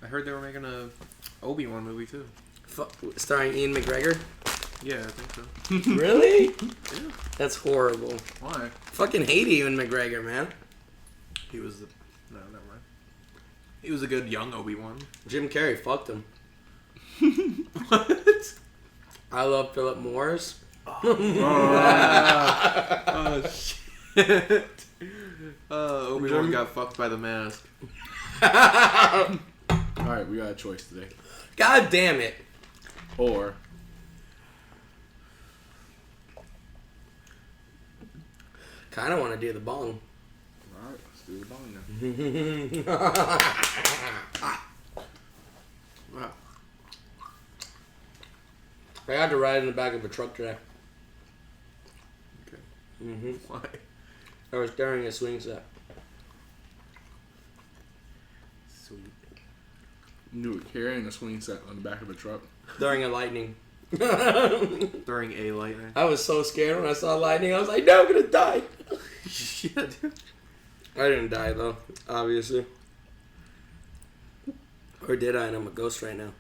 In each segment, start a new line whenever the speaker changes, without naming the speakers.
I heard they were making a Obi-Wan movie too.
Starring Ian McGregor?
Yeah, I think so.
Really?
Yeah.
That's horrible.
Why?
Fucking hate Ian McGregor, man.
He was the... No, never mind. He was a good young Obi-Wan.
Jim Carrey fucked him.
What?
I love Philip Morris.
Oh, shit. Obi-Wan got fucked by the mask.
Alright, we got a choice today.
God damn it.
Or...
Kinda wanna do the bong.
Alright, let's do the bong now.
I had to ride in the back of a truck today.
Okay.
Mm-hmm.
Why?
I was carrying a swing set.
Sweet.
You were carrying a swing set on the back of a truck.
During a lightning.
During a lightning.
I was so scared when I saw lightning. I was like, no, I'm gonna die.
Shit, dude.
I didn't die though, obviously. Or did I? And I'm a ghost right now.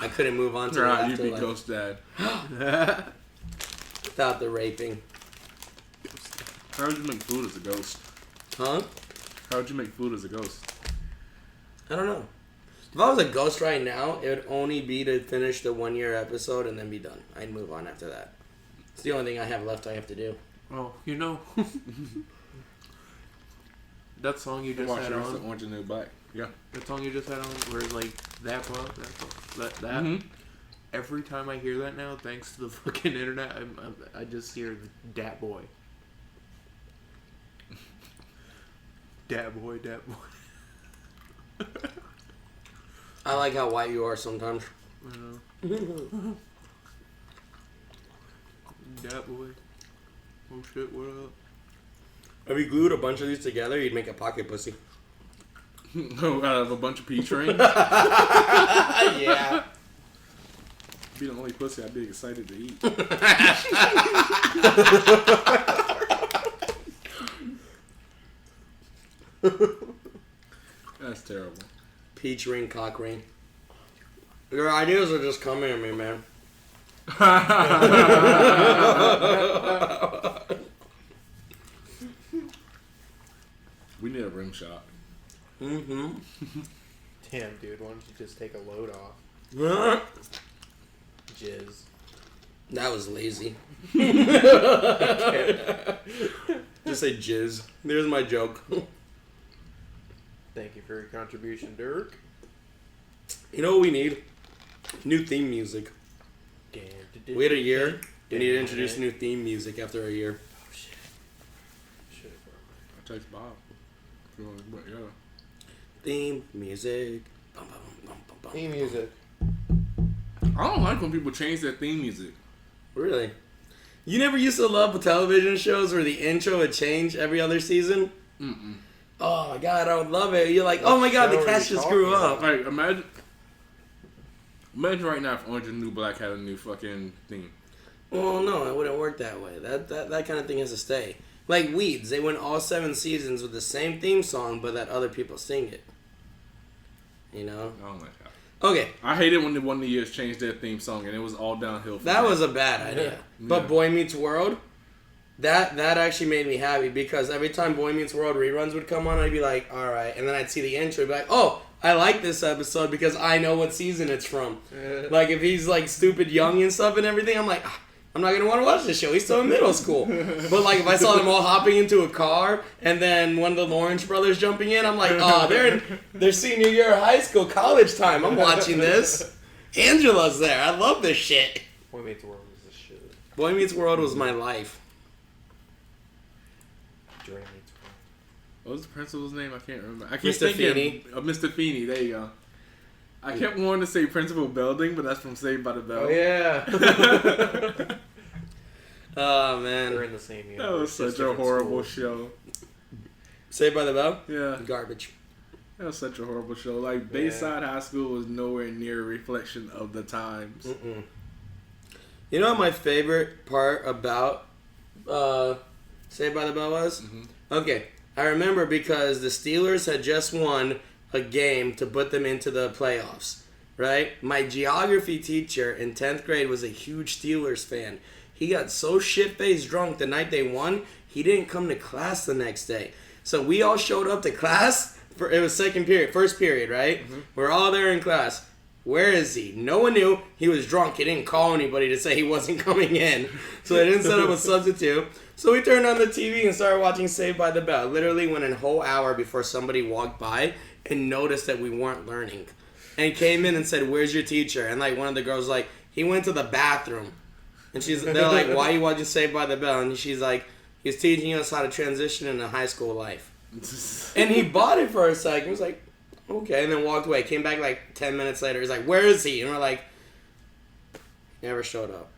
I couldn't move on to the
Right, you'd be
afterlife
Ghost Dad.
without the raping.
How would you make food as a ghost?
Huh?
How would you make food as a ghost?
I don't know. If I was a ghost right now, it would only be to finish the 1 year episode and then be done. I'd move on after that. It's the only thing I have left I have to do.
Oh, you know. That song you just had on.
Orange and New Black. Yeah.
That song you just had on, where it's like that.
Mm-hmm.
Every time I hear that now, thanks to the fucking internet, I just hear Dat Boy. Dat Boy, Dat Boy.
I like how white you are sometimes.
I know. Dat Boy. Oh shit, what up?
If you glued a bunch of these together, you'd make a pocket pussy.
Out of a bunch of peach rings.
Yeah.
Be the only pussy I'd be excited to eat. That's terrible.
Peach ring, cock ring. Your ideas are just coming at me, man.
We need a rim shot.
Mm-hmm.
Damn, dude, why don't you just take a load off? Jizz.
That was lazy. Just say jizz. There's my joke.
Thank you for your contribution, Dirk.
You know what we need? New theme music. We had a year. We need to introduce new theme music after a year.
Oh, shit.
I text Bob. But yeah.
Theme music. Bum, bum, bum, bum, bum.
Theme music.
I don't like when people change their theme music.
Really? You never used to love television shows where the intro would change every other season?
Mm-mm.
Oh my god, I would love it. You're like, oh my god, the cast just grew up.
Like, imagine right now if Orange and New Black had a new fucking theme.
Well, no, it wouldn't work that way. That kind of thing has to stay. Like Weeds, they went all 7 seasons with the same theme song, but that other people sing it. You know?
I don't like that.
Okay.
I hated when the one of the years changed their theme song and it was all downhill from
That was a bad idea. But Boy Meets World, that actually made me happy because every time Boy Meets World reruns would come on, I'd be like, alright. And then I'd see the intro and be like, oh, I like this episode because I know what season it's from. Like, if he's, like, stupid young and stuff and everything, I'm like, I'm not going to want to watch this show. He's still in middle school. But, like, if I saw them all hopping into a car and then one of the Lawrence brothers jumping in, I'm like, oh, they're in their senior year of high school, college time. I'm watching this. Angela's there. I love this shit.
Boy Meets World was the shit.
Boy Meets World was my life.
Dre Meets World.
What was the principal's name? I can't remember. I keep
Mr.
thinking
Feeney.
of Mr. Feeney. There you go. I kept wanting to say Principal Belding, but that's from Saved by the Bell.
Oh, yeah.
Oh, man.
They're in the same universe.
That was such a horrible show.
Saved by the Bell?
Yeah.
Garbage.
That was such a horrible show. Like, Bayside High School was nowhere near a reflection of the times.
Mm-mm. You know what my favorite part about Saved by the Bell was?
Mm-hmm.
Okay. I remember because the Steelers had just won a game to put them into the playoffs, right? My geography teacher in 10th grade was a huge Steelers fan. He got so shit-faced drunk the night they won, he didn't come to class the next day. So we all showed up to class. It was first period, right? Mm-hmm. We're all there in class. Where is he? No one knew. He was drunk. He didn't call anybody to say he wasn't coming in. So they didn't set up a substitute. So we turned on the TV and started watching Saved by the Bell. Literally went a whole hour before somebody walked by and noticed that we weren't learning. And came in and said, "Where's your teacher?" And like one of the girls was like, "He went to the bathroom." And they're like, "Why are you watching Saved by the Bell?" And she's like, "He's teaching us how to transition into high school life." And he bought it for a second. He was like, "Okay," and then walked away. Came back like 10 minutes later. He's like, "Where is he?" And we're like, never showed up.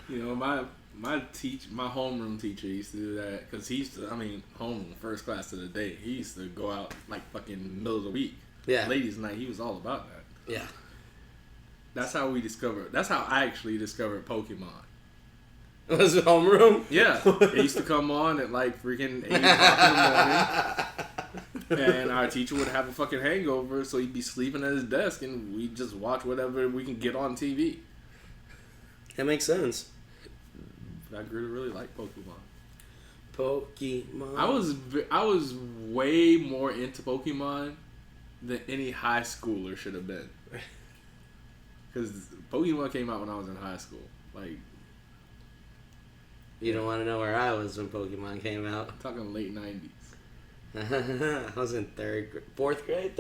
You know, my homeroom teacher used to do that because he used to, homeroom, first class of the day. He used to go out like fucking middle of the week.
Yeah.
Ladies' night, he was all about that.
Yeah.
That's how I actually discovered Pokemon.
Was it homeroom?
Yeah. It used to come on at like freaking 8 o'clock in the morning. And our teacher would have a fucking hangover, so he'd be sleeping at his desk and we'd just watch whatever we can get on TV.
That makes sense.
I grew to really like Pokemon.
Pokemon.
I was way more into Pokemon than any high schooler should have been. Because Pokemon came out when I was in high school. Like,
you don't want to know where I was when Pokemon came out.
I'm talking late 90s.
I was in third or fourth grade.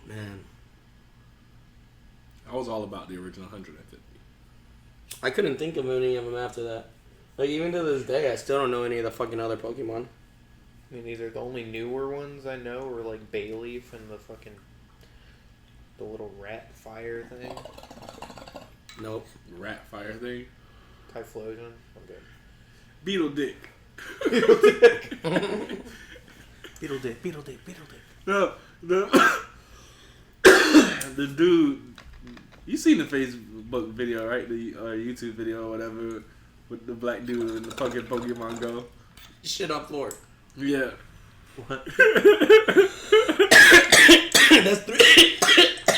Man.
I was all about the original 150.
I couldn't think of any of them after that. Like, even to this day, I still don't know any of the fucking other Pokemon.
Me neither. The only newer ones I know are like Bayleaf and the little rat fire thing.
Nope.
Rat fire thing?
Typhlosion. Okay.
Beetle Dick.
Beetle Dick.
No, the dude. You seen the Facebook video, right? The YouTube video or whatever with the black dude and the fucking Pokemon Go.
Shit on floor.
Yeah.
What?
That's three.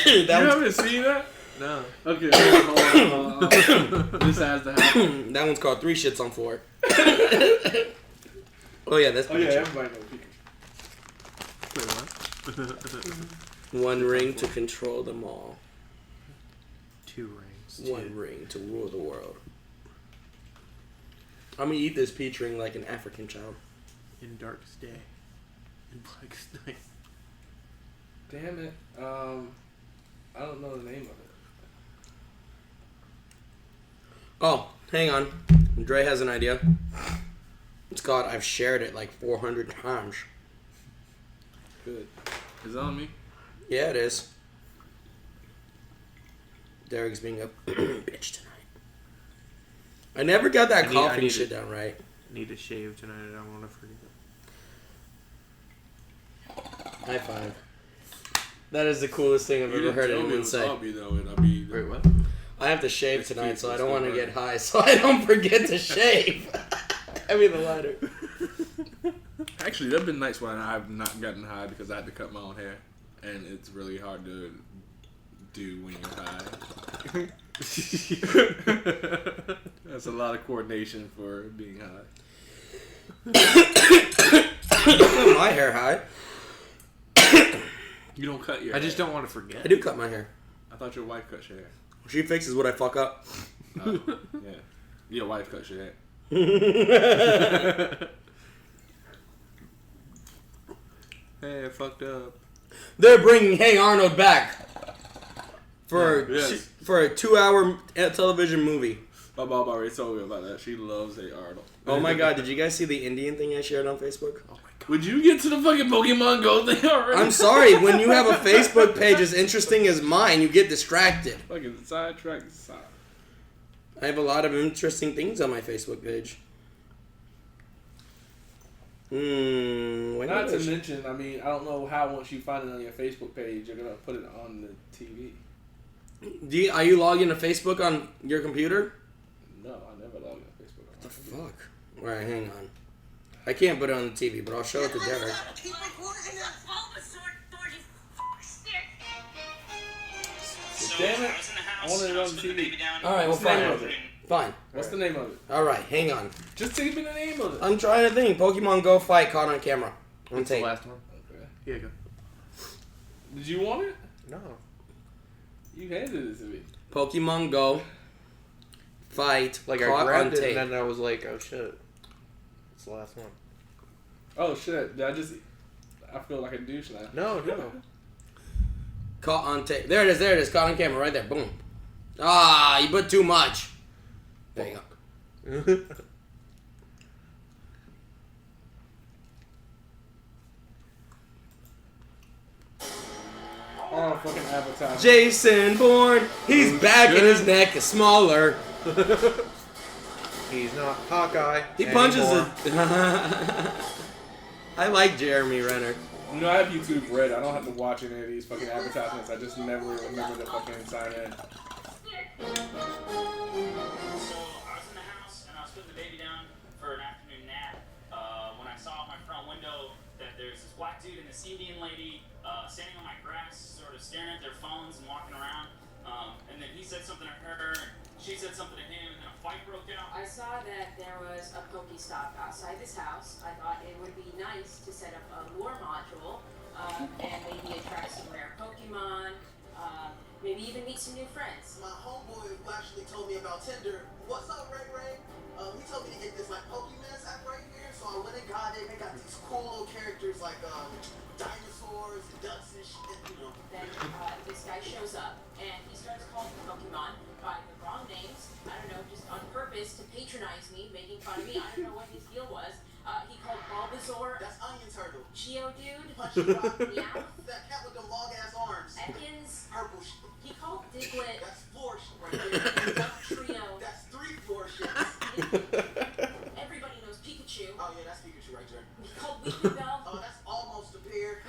You haven't seen that?
No.
Okay, hold on. This has to happen.
That one's called 3 Shits on Floor. Oh yeah, that's.
Oh yeah, everybody knows.
Wait, what?
1 ring to control them all.
2 rings.
1 ring to rule the world. I'm gonna eat this peach ring like an African child.
In darkest day. In blackest night.
Damn it. I don't know the name of it.
Oh, hang on. Dre has an idea. It's called I've Shared It like 400 times.
Good. Is it on me?
Yeah, it is. Derek's being a bitch tonight. I never got that coughing shit down right.
Need to shave tonight. I don't want to forget it.
High five. That is the coolest thing I've ever heard anyone say.
Wait, what?
I have to shave tonight, so I don't want to get high, so I don't forget to shave. I mean the lighter.
Actually, there have been nights when I've not gotten high because I had to cut my own hair, and it's really hard to do when you're high. That's a lot of coordination for being high.
I cut my hair high.
You don't cut your
I just don't want to forget.
I do cut my hair.
I thought your wife cut your hair.
She fixes what I fuck up.
Oh, yeah. Your wife cuts your hair.
Hey, I fucked up.
They're bringing Hey Arnold back for a 2-hour television movie.
My mom already told me about that. She loves Hey Arnold.
Oh my god, did you guys see the Indian thing I shared on Facebook?
Oh my god.
Would you get to the fucking Pokemon Go thing already?
I'm sorry, when you have a Facebook page as interesting as mine, you get distracted.
Fucking sidetrack.
I have a lot of interesting things on my Facebook page.
Not to mention, I don't know how once you find it on your Facebook page, you're going to put it on the TV.
Are you logged into Facebook on your computer?
No, I never log into Facebook.
What the fuck? Alright, hang on. I can't put it on the TV, but I'll show it to Derek.
Damn it! I wanted it on the TV.
Alright, well, fine. Fine.
What's the name of it?
Alright, hang on.
Just tell me the name of it.
I'm trying to think. Pokemon Go fight caught on camera. On
It's the
tape.
last one.
Okay.
Here you go.
Did you want it?
No.
You handed it to me.
Pokemon Go fight
Like I
caught on
grabbed it
tape.
and then I was like, oh shit. It's the last one.
Oh shit! Did I feel like a douche now.
No, no.
Caught on tape. There it is. Caught on camera right there. Boom. Ah, you put too much. There you go.
Oh, fucking advertising.
Jason Bourne. He's back and his neck is smaller.
He's not Hawkeye.
He punches
anymore.
it. I like Jeremy Renner.
You know, I have YouTube Red. I don't have to watch any of these fucking advertisements. I just never remember to fucking sign in.
So I was in the house and I was putting the baby down for an afternoon nap when I saw out my front window that there's this black dude and this Indian lady standing on my grass, sort of staring at their phones and walking around. And then he said something to her, and she said something to him, and then a fight broke out.
I saw that there was a Pokestop outside this house. I thought it would be nice to set up a lure module and maybe attract some rare Pokemon, maybe even meet some new friends.
My homeboy who actually told me about Tinder. What's up, Ray Ray? He told me to get this like Pokemon app right here, so I went and got it. They got these cool little characters like dinosaurs, ducks, and shit. You know.
Then this guy shows up and he starts calling Pokemon by the wrong names. I don't know, just on purpose to patronize me, making fun of me. I don't know what his deal was. He called Bulbasaur
That's Onion Turtle.
Geodude,
Punchy Rock.
Meow,
That cat with them long ass arms.
Ekans.
Purple shit.
He called Diglett
That's floor shit right there.
Duck Trio.
That's 3 floor shit.
Everybody knows Pikachu.
Oh yeah, that's Pikachu right there.
He called Weepinbell.
Oh, that's almost a pair.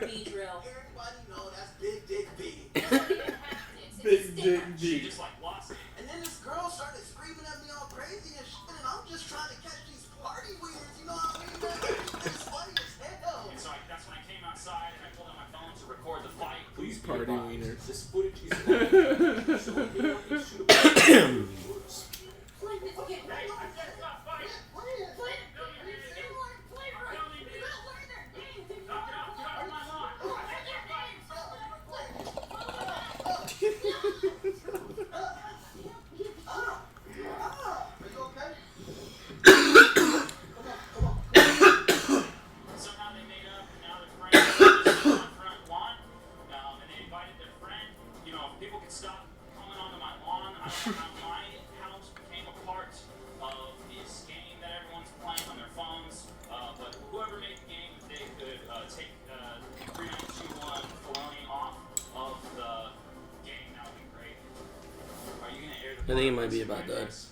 Beedrill.
Everybody know that's Big Dick B.
Big Dick
She
D.
just like lost it.
And then this girl started screaming at me all crazy and shit, and I'm just trying to catch these party weirds, you know what I mean? It's funny as hell.
And so that's when I came outside and I pulled out my phone to record the fight.
These party wieners.
This footage is so anyone should have
Okay,
Hey, I said stop fighting. Knock it off. Get off my lawn. I said stop Somehow they made up, and now they're friends. They're on front lawn, and they invited their friend. You know, if people could stop coming onto my lawn, I don't know how my house became a part of this game that everyone's playing on their phones. But whoever made the game, if they could take 3921 Filoni off of the game, that would be great. Are you gonna air the
I think it
part
might be
where they say
about
my
that.
address?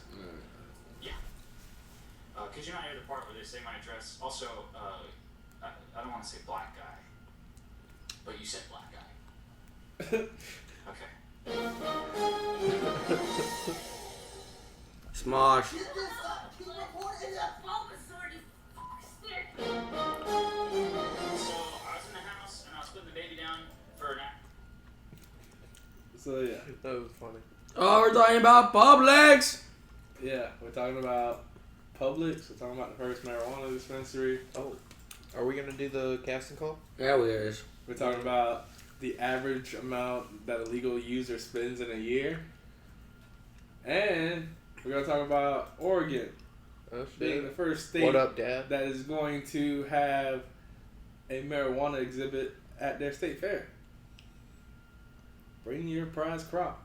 Yeah. Could you not air the part where they say my address? Also, I don't want to say black guy, but you said black guy. Okay.
Smosh.
Get this up. Keep reporting that.
So I was in the house and I was putting the baby down for a nap.
So yeah,
That was funny.
Oh, we're talking about Publix.
yeah, we're talking about Publix. We're talking about the first marijuana dispensary.
Oh. Are we gonna do the casting call?
Yeah, we is.
We're talking about the average amount that a legal user spends in a year. And we're going to talk about Oregon
Oh
being the
shit.
first state
What up, Dad?
that is going to have a marijuana exhibit at their state fair. Bring your prize crop.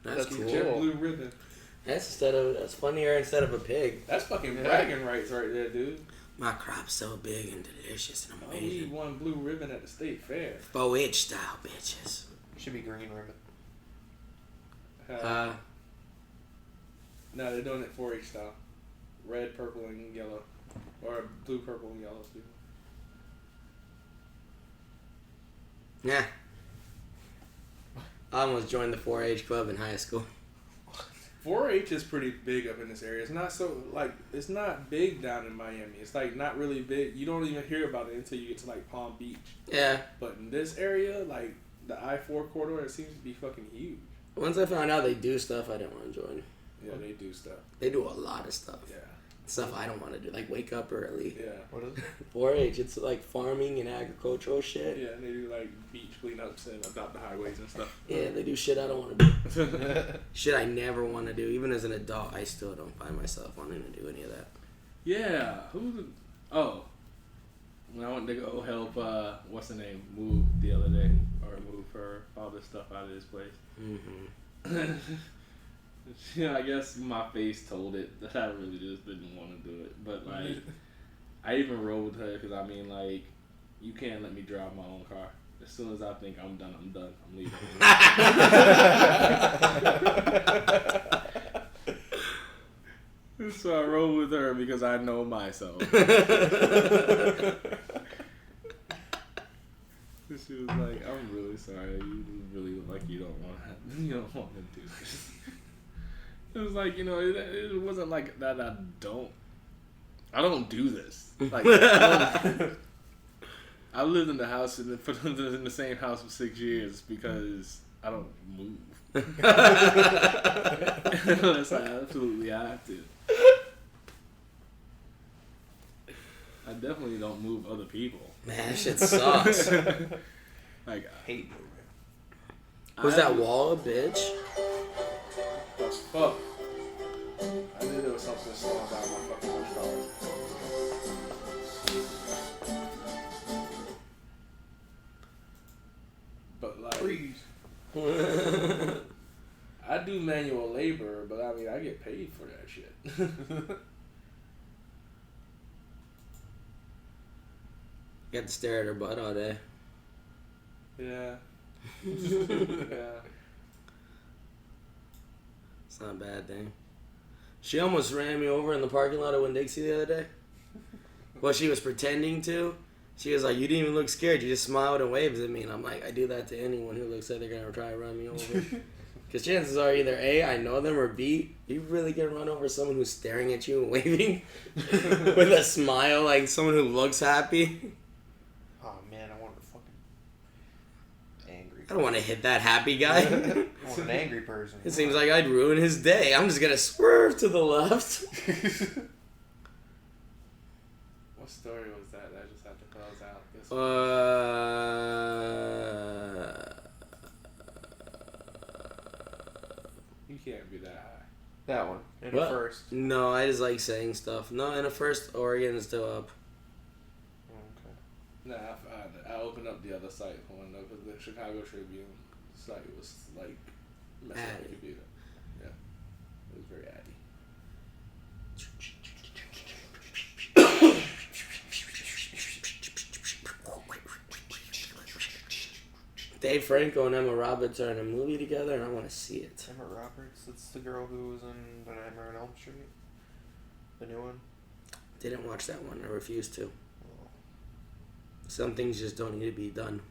That's
That's
cool.
Get your blue ribbon.
That's funnier instead of a pig.
That's fucking
Yeah.
bragging rights right there, dude.
My crop's so big and delicious and
I need
amazing.
one blue ribbon at the state fair.
Bo-Itch style, bitches.
Should be green ribbon.
No, they're doing it 4-H style. Red, purple, and yellow. Or blue, purple, and yellow. Excuse me.
Yeah. I almost joined the 4-H club in high school.
4-H is pretty big up in this area. It's not so like it's not big down in Miami. It's like not really big. You don't even hear about it until you get to like Palm Beach.
Yeah.
But in this area, like the I-4 corridor, it seems to be fucking huge.
Once I found out they do stuff I didn't want to join.
Yeah, they do stuff.
They do a lot of stuff.
Yeah.
Stuff I don't want to do, like wake up early.
Yeah.
What is it?
4-H, it's like farming and agricultural shit.
Yeah, and they do like beach cleanups and adopt the highways and stuff.
Yeah, they do shit I don't want to do. Shit I never want to do. Even as an adult, I still don't find myself wanting to do any of that.
Yeah. Oh. When I went to go help, what's her name, move the other day, or move her father's stuff out of his place.
Mm-hmm.
Yeah, I guess my face told it that I really just didn't want to do it. But, like, I even rode with her because, I mean, like, you can't let me drive my own car. As soon as I think I'm done. I'm leaving. So I rode with her because I know myself. She was like, "I'm really sorry. You really look like you don't want to do this." It was like, you know, it wasn't like that. I don't do this. Like, I lived in the house in the same house for 6 years because I don't move. Unless I absolutely have to. I definitely don't move other people.
Man, that shit sucks.
Like,
Hate moving.
Was that wall a bitch?
The fuck? I knew there was something slowing down my fucking car. But like,
Freeze.
I do manual labor, but I mean, I get paid for that shit.
You got to stare at her butt all day.
Yeah. Yeah.
It's not a bad thing. She almost ran me over in the parking lot of Winn-Dixie the other day. Well, she was pretending to. She was like, "You didn't even look scared. You just smiled and waved at me." And I'm like, I do that to anyone who looks like they're going to try to run me over. Because chances are either A, I know them, or B, you really going to run over someone who's staring at you and waving with a smile, like someone who looks happy.
Oh man, I want a fucking angry.
I don't want to hit that happy guy.
I want an angry person.
It seems like I'd ruin his day. I'm just going to swerve to the left.
What story was that? I just had to close out. This You can't be that high.
That one. In
What?
the first.
No, I just like saying stuff. No, in the first, Oregon is still up.
Okay.
Nah, I opened up the other site for one though, because the Chicago Tribune site was like messing up the
Addy.
computer. Yeah, it was very addy.
Dave Franco and Emma Roberts are in a movie together, and I want to see it.
Emma Roberts. That's the girl who was in The Nightmare on Elm Street. The new one.
Didn't watch that one. I refuse to.
Oh.
Some things just don't need to be done.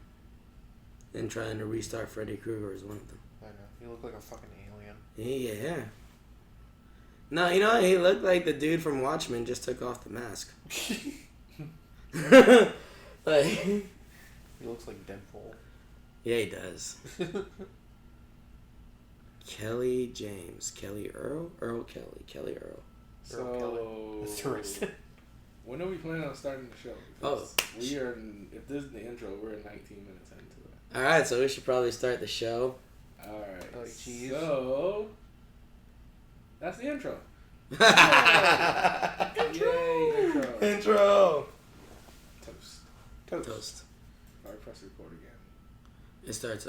And trying to restart Freddy Krueger is one of them.
I know. You look like a fucking alien.
Yeah. No, you know, he looked like the dude from Watchmen just took off the mask. Like,
He looks like Deadpool.
yeah, he does. Kelly James. Kelly Earl? Earl Kelly. Kelly Earl.
So,
That's the rest.
when are we planning on starting the show? Because we are. If this is the intro, we're 19 minutes into it.
Alright, so we should probably start the show.
All right.
Like cheese.
So that's the intro.
Intro!
Yay, intro.
Intro!
Toast.
Toast.
All right, press record again.
It starts,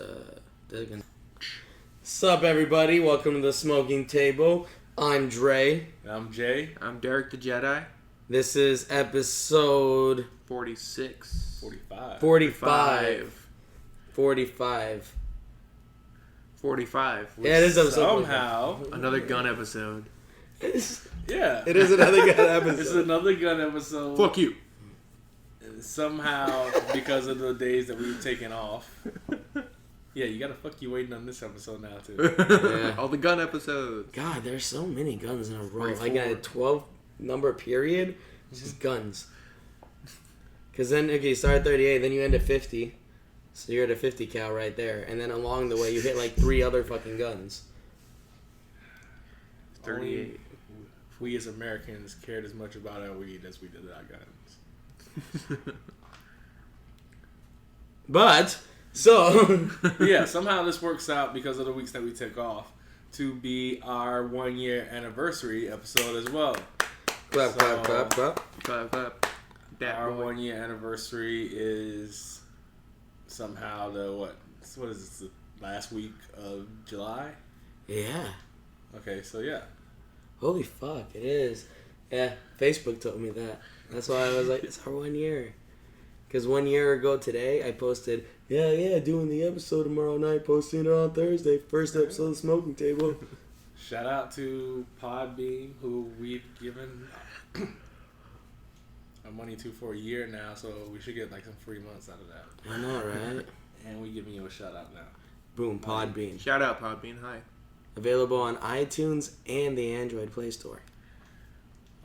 Sup, everybody? Welcome to the smoking table. I'm Dre.
I'm Jay.
I'm Derek the Jedi.
This is episode
46.
45.
45. 45.
45.
Yeah, it is episode
Somehow.
Another gun episode.
45.
Yeah.
It is another good episode.
It's another gun episode.
Fuck you.
Somehow, because of the days that we've taken off, Yeah, you gotta fuck you waiting on this episode now too.
Yeah.
All the gun episodes.
God, there's so many guns in a row.
44.
Like in a 12 number period, it's just guns. Because then, okay, you start at 38, then you end at 50. So you're at a 50 cal right there. And then along the way, you hit like 3 other fucking guns.
38.
If we as Americans cared as much about our weed as we did our guns.
But, so...
Yeah, somehow this works out because of the weeks that we took off to be our 1 year anniversary episode as well.
Clap, clap, clap, clap.
Clap, clap.
Our 1 year anniversary is somehow what is this, the last week of July?
Yeah.
Okay, so yeah.
Holy fuck, it is. Yeah, Facebook told me that. That's why I was like, it's our 1 year. Because 1 year ago today, I posted, doing the episode tomorrow night, posting it on Thursday, first episode of Smoking Table.
Shout out to Podbean, who we've given our money to for a year now, so we should get like some free months out of that.
I know, right?
And we giving you a shout out now.
Boom, Podbean.
Shout out, Podbean. Hi.
Available on iTunes and the Android Play Store.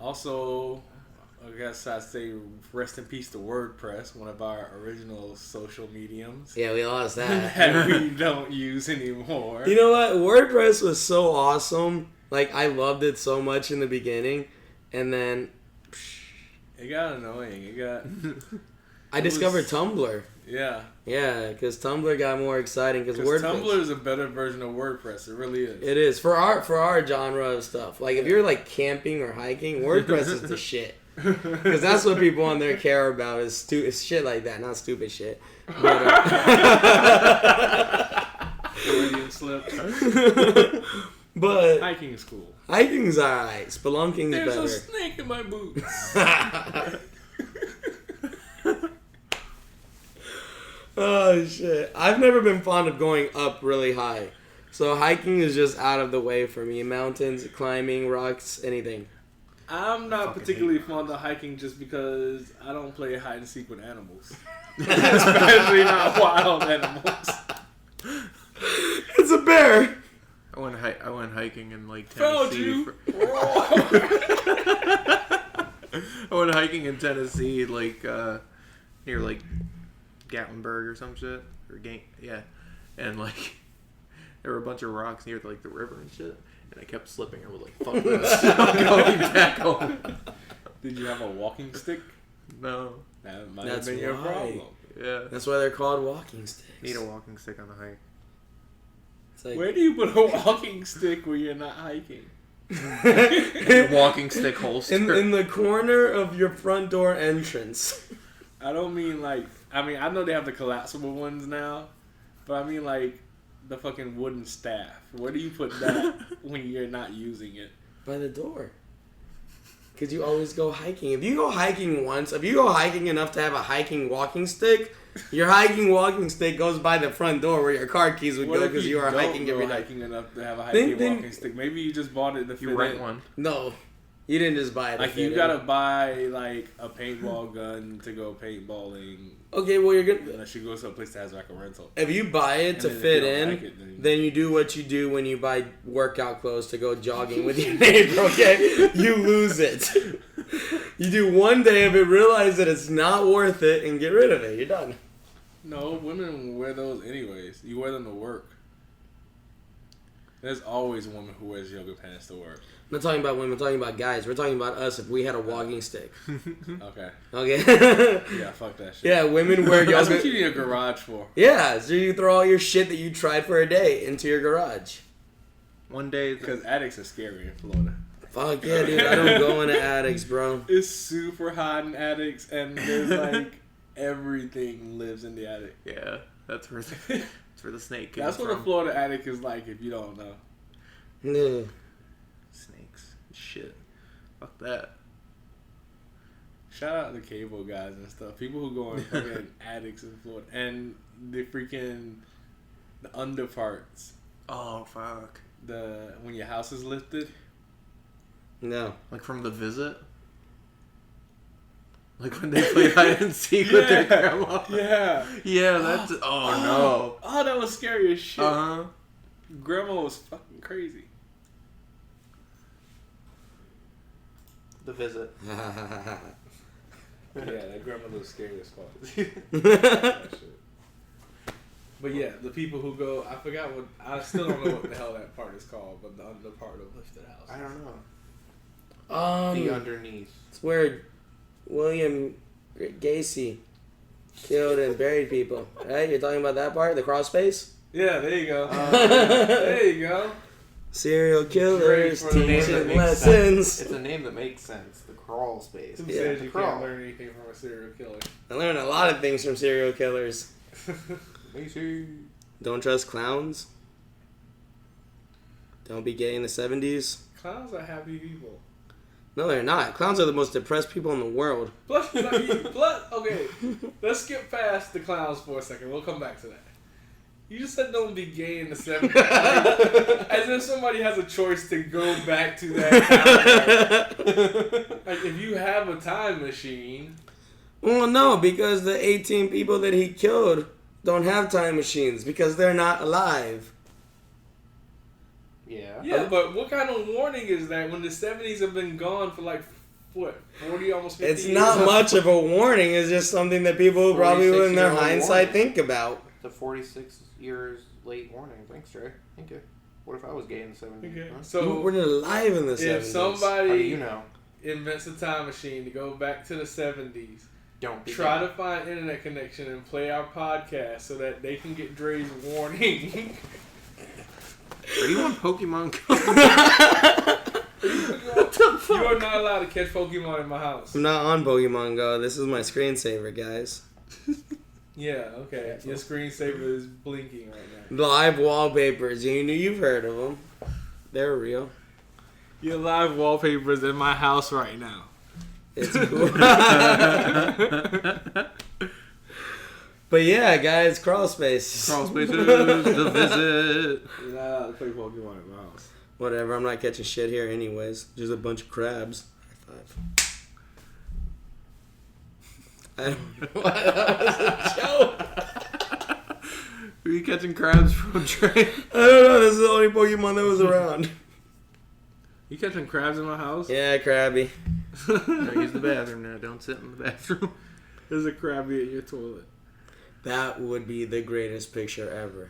Also, I guess I'd say rest in peace to WordPress, one of our original social mediums.
Yeah, we lost that.
That we don't use anymore.
You know what? WordPress was so awesome. Like, I loved it so much in the beginning. And then...
It got annoying.
I discovered Tumblr.
Yeah.
Yeah, because Tumblr got more exciting because
Because
WordPress.
Tumblr is a better version of WordPress. It really is.
It is for our genre of stuff. Like if you're like camping or hiking, WordPress is the shit. Because that's what people on there care about is shit like that, not stupid shit. But,
Freudian slip.
but
Hiking is cool.
hiking's alright. Spelunking's
There's
better.
a snake in my boots.
Oh shit! I've never been fond of going up really high, so hiking is just out of the way for me. Mountains, climbing, rocks, anything.
I'm not particularly fond of hiking just because I don't play hide and seek with animals, especially not wild animals.
It's a bear.
I went hiking in like
Found
Tennessee.
you.
I went hiking in Tennessee, like near like Gatlinburg or some shit, and like there were a bunch of rocks near like the river and shit, and I kept slipping. I was like, "Fuck this!" I'm going back home.
Did you have a walking stick?
No.
That might
That's
have been your
why.
problem.
Yeah.
That's why they're called walking sticks.
Need a walking stick on the hike.
It's like,
Where do you put a walking stick where you're not hiking?
Walking stick holster.
in the corner of your front door entrance.
I don't mean like. I mean, I know they have the collapsible ones now, but I mean like the fucking wooden staff. Where do you put that when you're not using it?
By the door. Because you always go hiking. If you go hiking enough to have a hiking walking stick, your hiking walking stick goes by the front door where your car keys would
What
go
if
because you are
don't
hiking
go
every day.
hiking enough to have a hiking
Then-
walking stick? Maybe you just bought it to fit
You rent
in.
one.
No. You didn't just buy it. to
Like
fit
you
in.
gotta buy like a paintball gun to go paintballing
Okay, well you're gonna.
unless you go to a place that has like a rental.
If you buy it
And
to
then if
fit
you don't
in,
like it,
then you do what you do when you buy workout clothes to go jogging with your neighbor, okay? You lose it. You do one day of it, realize that it's not worth it, and get rid of it. You're done.
No, women wear those anyways. You wear them to work. There's always a woman who wears yoga pants to work.
I'm not talking about women, I'm talking about guys. We're talking about us if we had a walking stick.
Okay.
Okay?
Yeah, fuck that shit.
Yeah, women wear
That's what
yoga.
you need a garage for.
Yeah, so you throw all your shit that you tried for a day into your garage.
One day,
Because attics are scary in Florida.
Fuck yeah, dude. I don't go into attics, bro.
It's super hot in attics, and there's like everything lives in the attic.
yeah, that's where the snake came
That's what
from.
a Florida attic is like if you don't know.
Yeah.
Snakes. Shit. Fuck that.
Shout out to cable guys and stuff. People who go in fucking attics in Florida. And the under parts.
Oh, fuck.
When your house is lifted.
No.
Like from The Visit? Like when they play hide and seek with their grandma.
Yeah.
Yeah, that's... Oh, no.
Oh, that was scary as shit.
Uh-huh.
Grandma was fucking crazy.
The Visit.
Yeah, that grandmother was scary as fuck. But yeah, the people who go, I forgot what, I still don't know what the hell that part is called, but the part of Lifted House.
I don't know.
The
The underneath.
It's where William Gacy killed and buried people. Right? You're talking about that part? The crawl space?
Yeah, there you go. There you go.
Serial killers
Great for the name that
teaching
makes
lessons.
It's a name that makes sense. The crawl space.
Who
Yeah,
says
the
you
crawl.
can't learn anything from a serial killer?
I learned a lot of things from serial killers. Don't trust clowns. Don't be gay in the 70s.
Clowns are happy people.
No, they're not. Clowns are the most depressed people in the world.
Plus, okay, let's skip past the clowns for a second. We'll come back to that. You just said don't be gay in the 70s. As if somebody has a choice to go back to that time. Like, if you have a time machine...
Well, no, because the 18 people that he killed don't have time machines because they're not alive.
Yeah.
Yeah, but what kind of warning is that when the 70s have been gone for like, what, 40, almost 50
It's
years?
not much of a warning. It's just something that people probably, in their
46-year-old
hindsight,
warning.
think about.
The 46 years late warning. Thanks, Trey. Thank you. What if I was gay in the 70s?
Okay.
Huh?
You
So,
weren't alive in the 70s.
if somebody
How do you know?
invents a time machine to go back to the 70s,
Don't be
try
gay.
to find internet connection and play our podcast so that they can get Dre's warning.
Are you on Pokemon Go?
You are not allowed to catch Pokemon in my house.
I'm not on Pokemon Go. This is my screensaver, guys.
Yeah, okay. Your screensaver is blinking right now.
Live wallpapers. You've heard of them. They're real.
Your live wallpapers in my house right now.
It's cool. But yeah, guys, crawl space.
Crawl spaces, the Visit.
You're not allowed to play Pokemon in my house.
Whatever, I'm not catching shit here anyways. Just a bunch of crabs. High five. I don't know why that was a joke.
Who are you catching crabs from, Trey?
I don't know, this is the only Pokemon that was around.
You catching crabs in my house?
Yeah, Krabby.
No, use the bathroom now. Don't sit in the bathroom.
There's a Krabby in your toilet.
That would be the greatest picture ever.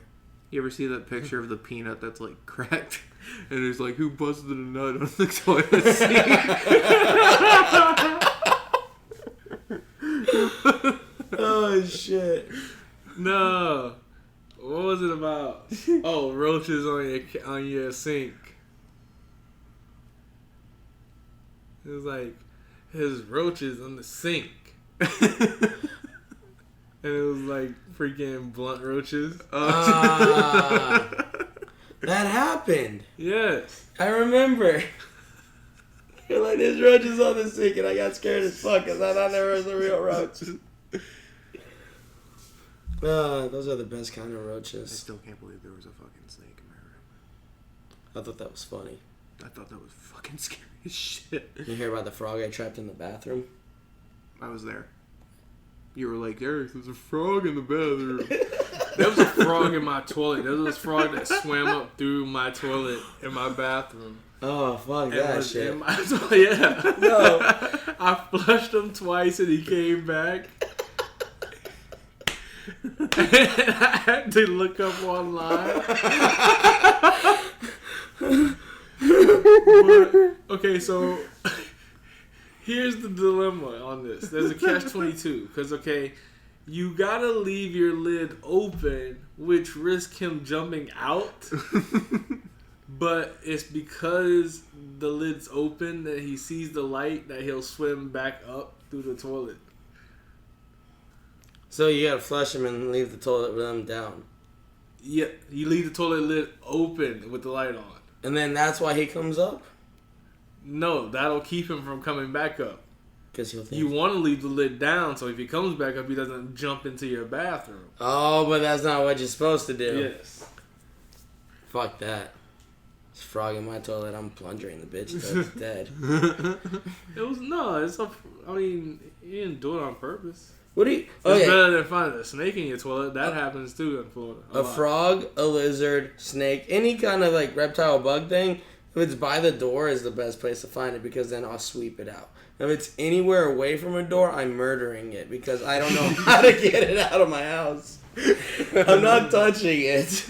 You ever see that picture of the peanut that's like cracked? And it's like, who busted a nut on the toilet seat?
Oh, shit.
No. What was it about? Oh, roaches on your sink. It was like his roaches on the sink. And it was like freaking blunt roaches.
That happened.
Yes.
I remember. You're like, there's roaches on the sink, and I got scared as fuck because I thought there was a real roach. Those are the best kind of
I
roaches.
still can't believe there was a fucking snake in my room.
I thought that was funny.
I thought that was fucking scary as shit.
You hear about the frog I trapped in the bathroom?
I was there. You were like, Eric, there's a frog in the bathroom.
There was a frog in my toilet. There was a frog that swam up through my toilet in my bathroom.
Oh, fuck
And
that
was
shit.
in my yeah.
No.
I flushed him twice and he came back. And I had to look up online. But, okay, so here's the dilemma on this. There's a catch-22. Because, okay, you gotta leave your lid open, which risks him jumping out. But it's because the lid's open that he sees the light that he'll swim back up through the toilet.
So you gotta flush him and leave the toilet with him down.
Yeah, you leave the toilet lid open with the light on.
And then that's why he comes up?
No, that'll keep him from coming back up.
Because he'll think...
You want to leave the lid down so if he comes back up, he doesn't jump into your bathroom.
Oh, but that's not what you're supposed to do.
Yes.
Fuck that. There's a frog in my toilet. I'm plunging the bitch till it's dead.
I mean, you didn't do it on purpose.
What do you...
It's better than finding a snake in your toilet. That happens too in Florida.
A frog, a lizard, snake, any kind of like reptile bug thing, if it's by the door is the best place to find it because then I'll sweep it out. If it's anywhere away from a door, I'm murdering it because I don't know how to get it out of my house. I'm not touching it.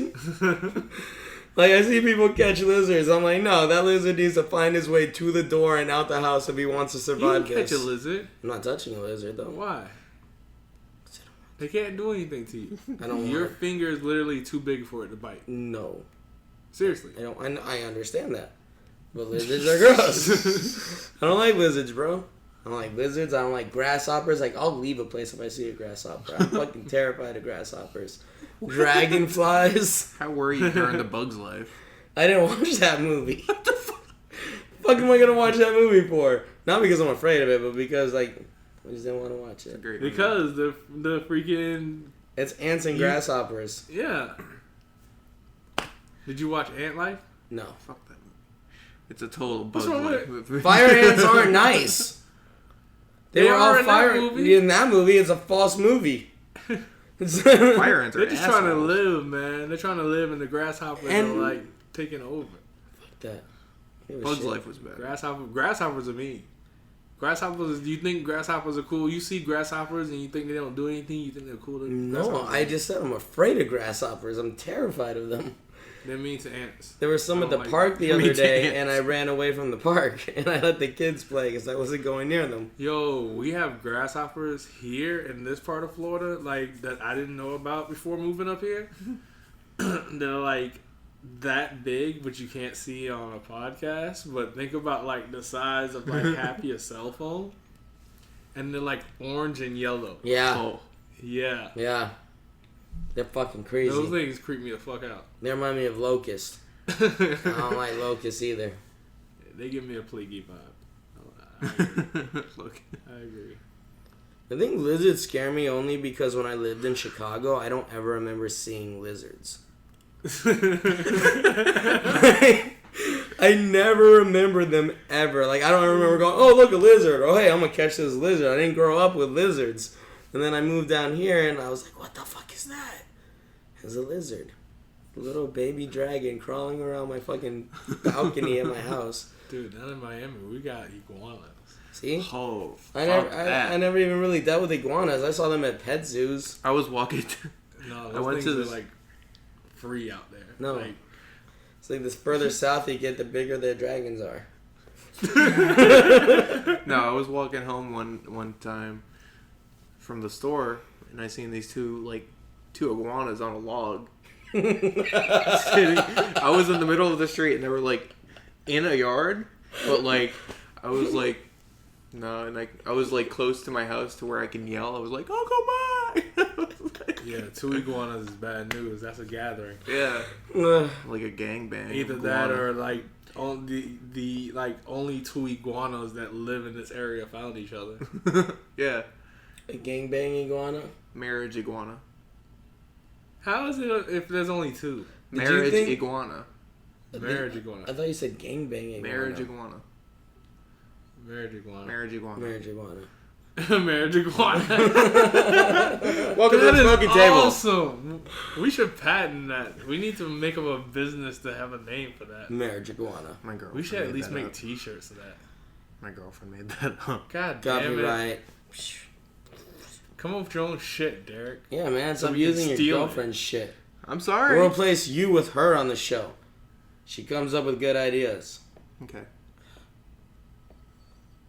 Like, I see people catch lizards. I'm like, no, that lizard needs to find his way to the door and out the house if he wants to survive
You can catch a lizard.
I'm not touching a lizard, though.
Why? They can't do anything to you.
I don't
Your
want it.
finger is literally too big for it to bite.
No.
Seriously.
I understand that. But lizards are gross. I don't like lizards, bro. I don't like lizards. I don't like grasshoppers. Like, I'll leave a place if I see a grasshopper. I'm fucking terrified of grasshoppers. Dragonflies.
How were you during The Bug's Life?
I didn't watch that movie. What the fuck am I gonna watch that movie for? Not because I'm afraid of it, but because, like, I just didn't want to watch it.
Great
because the freaking...
It's ants and grasshoppers.
Yeah. Did you watch Ant Life?
No.
Fuck that movie. It's a total Bug's
wrong
Life
with
movie.
Fire ants aren't nice. They were all
are in that
fire.
movie.
In that movie, it's a false movie.
Fire ants are
They're just trying to
assholes.
live, man. They're trying to live, and the grasshoppers are, like, taking over.
Fuck that. Give a
Bug's
shit.
Life was bad.
Grasshoppers are mean. Grasshoppers, do you think grasshoppers are cool? You see grasshoppers and you think they don't do anything? You think they're cool?
No, I just said I'm afraid of grasshoppers. I'm terrified of them.
They're mean to ants.
There was some
I
at
don't
the
like
park the
them.
other
Me too.
day, and I ran away from the park, and I let the kids play because I wasn't going near them.
Yo, we have grasshoppers here in this part of Florida, like, that I didn't know about before moving up here. They're, like, that big, but you can't see on a podcast. But think about, like, the size of, like, half your cell phone. And they're, like, orange and yellow.
Yeah.
Oh.
Yeah.
Yeah. They're fucking crazy.
Those things creep me the fuck out.
They remind me of locusts. I don't like locusts either.
They give me a plaguey vibe. I agree.
Look.
I agree.
I think lizards scare me only because when I lived in Chicago, I don't ever remember seeing lizards. I never remember them ever. Like, I don't remember going, oh, look, a lizard. Oh, hey, I'm going to catch this lizard. I didn't grow up with lizards. And then I moved down here, and I was like, what the fuck is that? It was a lizard. A little baby dragon crawling around my fucking balcony at my house.
Dude, down in Miami, we got iguanas.
See?
Oh,
I
fuck
never even really dealt with iguanas. I saw them at pet zoos.
I was walking.
No,
I
those
went
things
to
are,
this-
like, free out there.
No.
Like,
It's like the further south you get, the bigger their dragons are.
No, I was walking home one time from the store, and I seen these two iguanas on a log. Sitting. I was in the middle of the street, and they were like in a yard, but like I was like no, and like I was like close to my house to where I can yell. I was like, "Oh, come on!"
yeah, 2 iguanas is bad news. That's a gathering.
Yeah,
Ugh.
like a gangbang.
Either
of
that
iguana.
or like only 2 iguanas that live in this area found each other.
Yeah,
A gangbang iguana?
marriage iguana.
How is it if there's only 2?
Did you
Marriage
think-
iguana.
Marriage
I
iguana.
thought you said gangbang iguana.
Marriage iguana.
Marriage iguana.
Marriage iguana.
Marriage iguana.
Marriage iguana.
Welcome to
That
the
is
smoking table.
awesome. We should patent that. We need to make up a business to have a name for that.
Marriage iguana.
My girlfriend
We should at
made
least
that
make
up.
T-shirts of that.
My girlfriend made that up.
God damn it.
Copyright.
Come up with your own shit, Derek.
Yeah, man.
So
Stop
we can
using your
steal it.
girlfriend's shit.
I'm sorry.
We'll replace you with her on the show. She comes up with good ideas.
Okay.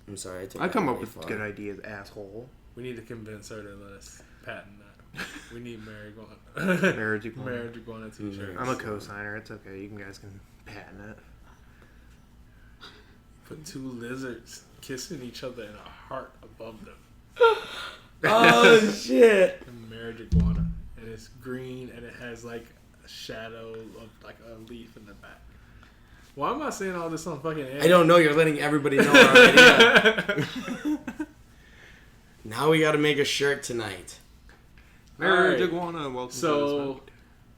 I'm sorry. I took
I
that
come up
very
with
far.
good ideas, asshole.
We need to convince her to let us patent that. We need Marriage Iguana.
Marriage iguana.
Marriage Iguana T-shirts.
I'm a co-signer. It's okay. You guys can patent it.
Put 2 lizards kissing each other in a heart above them.
Oh, shit.
And Marriage Iguana. And it's green and it has like a shadow of like a leaf in the back. Why am I saying all this on fucking air?
I don't know. You're letting everybody know our idea. Now we got to make a shirt tonight.
Marriage
Alright.
iguana. Welcome to
So,
the smoking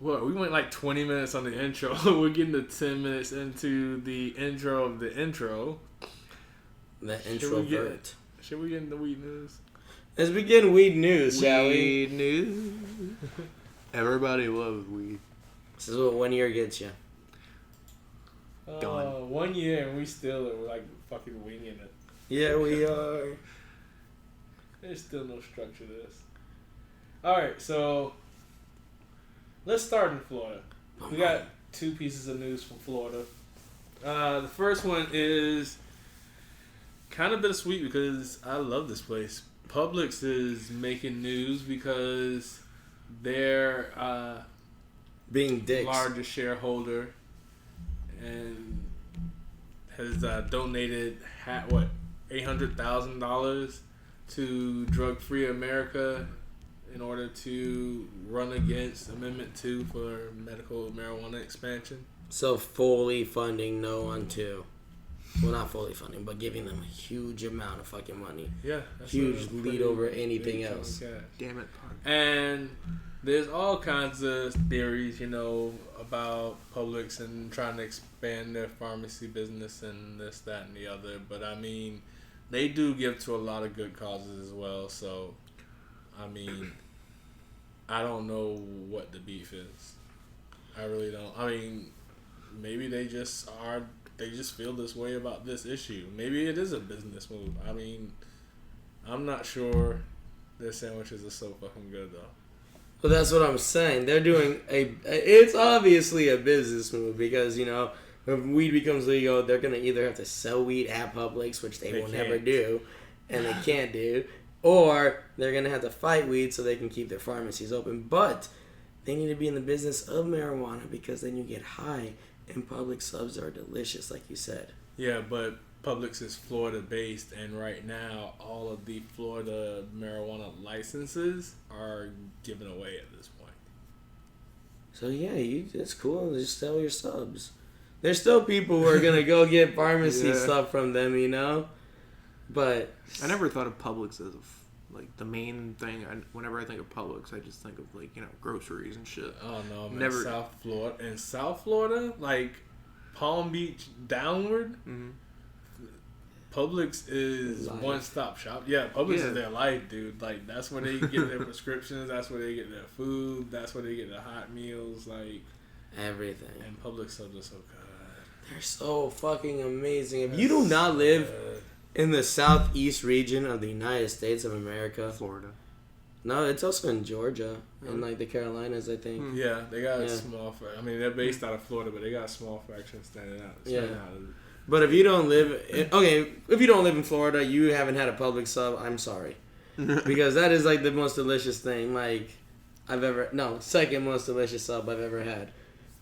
What? We went like 20 minutes on the intro. We're getting to 10 minutes into the intro of the intro.
The introvert.
Should we get into weed news?
Let's begin weed news, shall we?
Weed news. Everybody loves weed.
This is what 1 year gets you.
Gone.
1 year and we're like fucking winging it.
Yeah, we are.
There's still no structure to this. Alright, so let's start in Florida. We got 2 pieces of news from Florida. The first one is kind of bittersweet because I love this place. Publix is making news because their
being dicks.
largest shareholder and has donated $800,000 to Drug Free America in order to run against Amendment 2 for medical marijuana expansion.
So fully funding no one too. Well, not fully funding, but giving them a huge amount of fucking money.
Yeah. That's
Huge
a
lead
pretty
over
big
anything
chunk
else.
of cash.
Damn it.
And there's all kinds of theories, about Publix and trying to expand their pharmacy business and this, that, and the other. But, I mean, they do give to a lot of good causes as well. So, I mean, I don't know what the beef is. I really don't. I mean, maybe they just feel this way about this issue. Maybe it is a business move. I mean, I'm not sure their sandwiches are so fucking good, though.
Well, that's what I'm saying. They're doing it's obviously a business move because, when weed becomes legal, they're going to either have to sell weed at Publix, which they will never do, and they can't do, or they're going to have to fight weed so they can keep their pharmacies open. But they need to be in the business of marijuana because then you get high, and Publix subs are delicious, like you said.
Yeah, but Publix is Florida-based, and right now, all of the Florida marijuana licenses are given away at this point.
So, yeah, it's cool. Just sell your subs. There's still people who are going to go get pharmacy stuff from them, But
I never thought of Publix as the main thing. Whenever I think of Publix, I just think of groceries and shit.
Oh no, man!
Never.
South Florida, like Palm Beach downward.
Mm-hmm.
Publix is
Life.
one-stop shop. Yeah, Publix is their life, dude. Like that's where they get their prescriptions. That's where they get their food. That's where they get their hot meals. Like
everything.
And Publix subs are so good.
They're so fucking amazing. If you do not live in the southeast region of the United States of America,
Florida.
No, it's also in Georgia and the Carolinas, I think.
Yeah, they got a small. I mean, they're based out of Florida, but they got a small fraction standing out.
But if you don't live, if you don't live in Florida, you haven't had a Publix sub. I'm sorry, because that is the most delicious thing second most delicious sub I've ever had.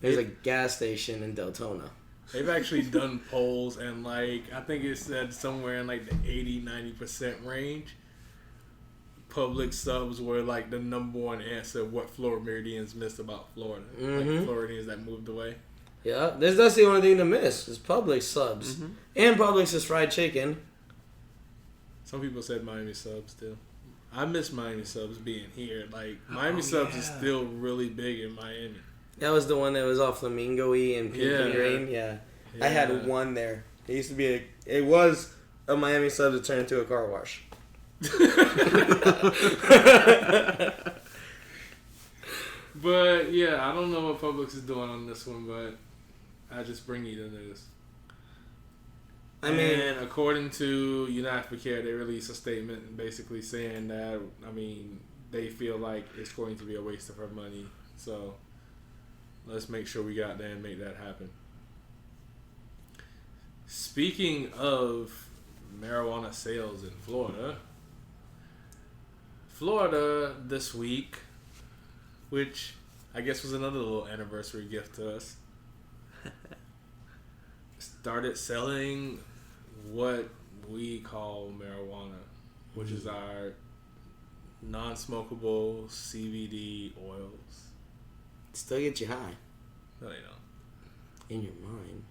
There's a gas station in Deltona.
They've actually done polls, and I think it said somewhere in the 80-90% range. Public subs were the number one answer what Floridians missed about Florida.
Mm-hmm.
Floridians that moved away.
Yeah, that's the only thing to miss is Publix subs.
Mm-hmm.
And Publix's fried chicken.
Some people said Miami subs too. I miss Miami subs being here. Miami subs is still really big in Miami.
That was the one that was all flamingo-y and pink and green. Yeah. I had one there. It used to be it was a Miami sub that turned into a car wash.
But yeah, I don't know what Publix is doing on this one, but I just bring you the news. And according to United for Care, they released a statement basically saying that they feel like it's going to be a waste of our money. So let's make sure we got there and make that happen. Speaking of marijuana sales in Florida this week, which I guess was another little anniversary gift to us, started selling what we call marijuana, which is our non-smokable CBD oils.
Still get you high.
No, they don't.
In your mind.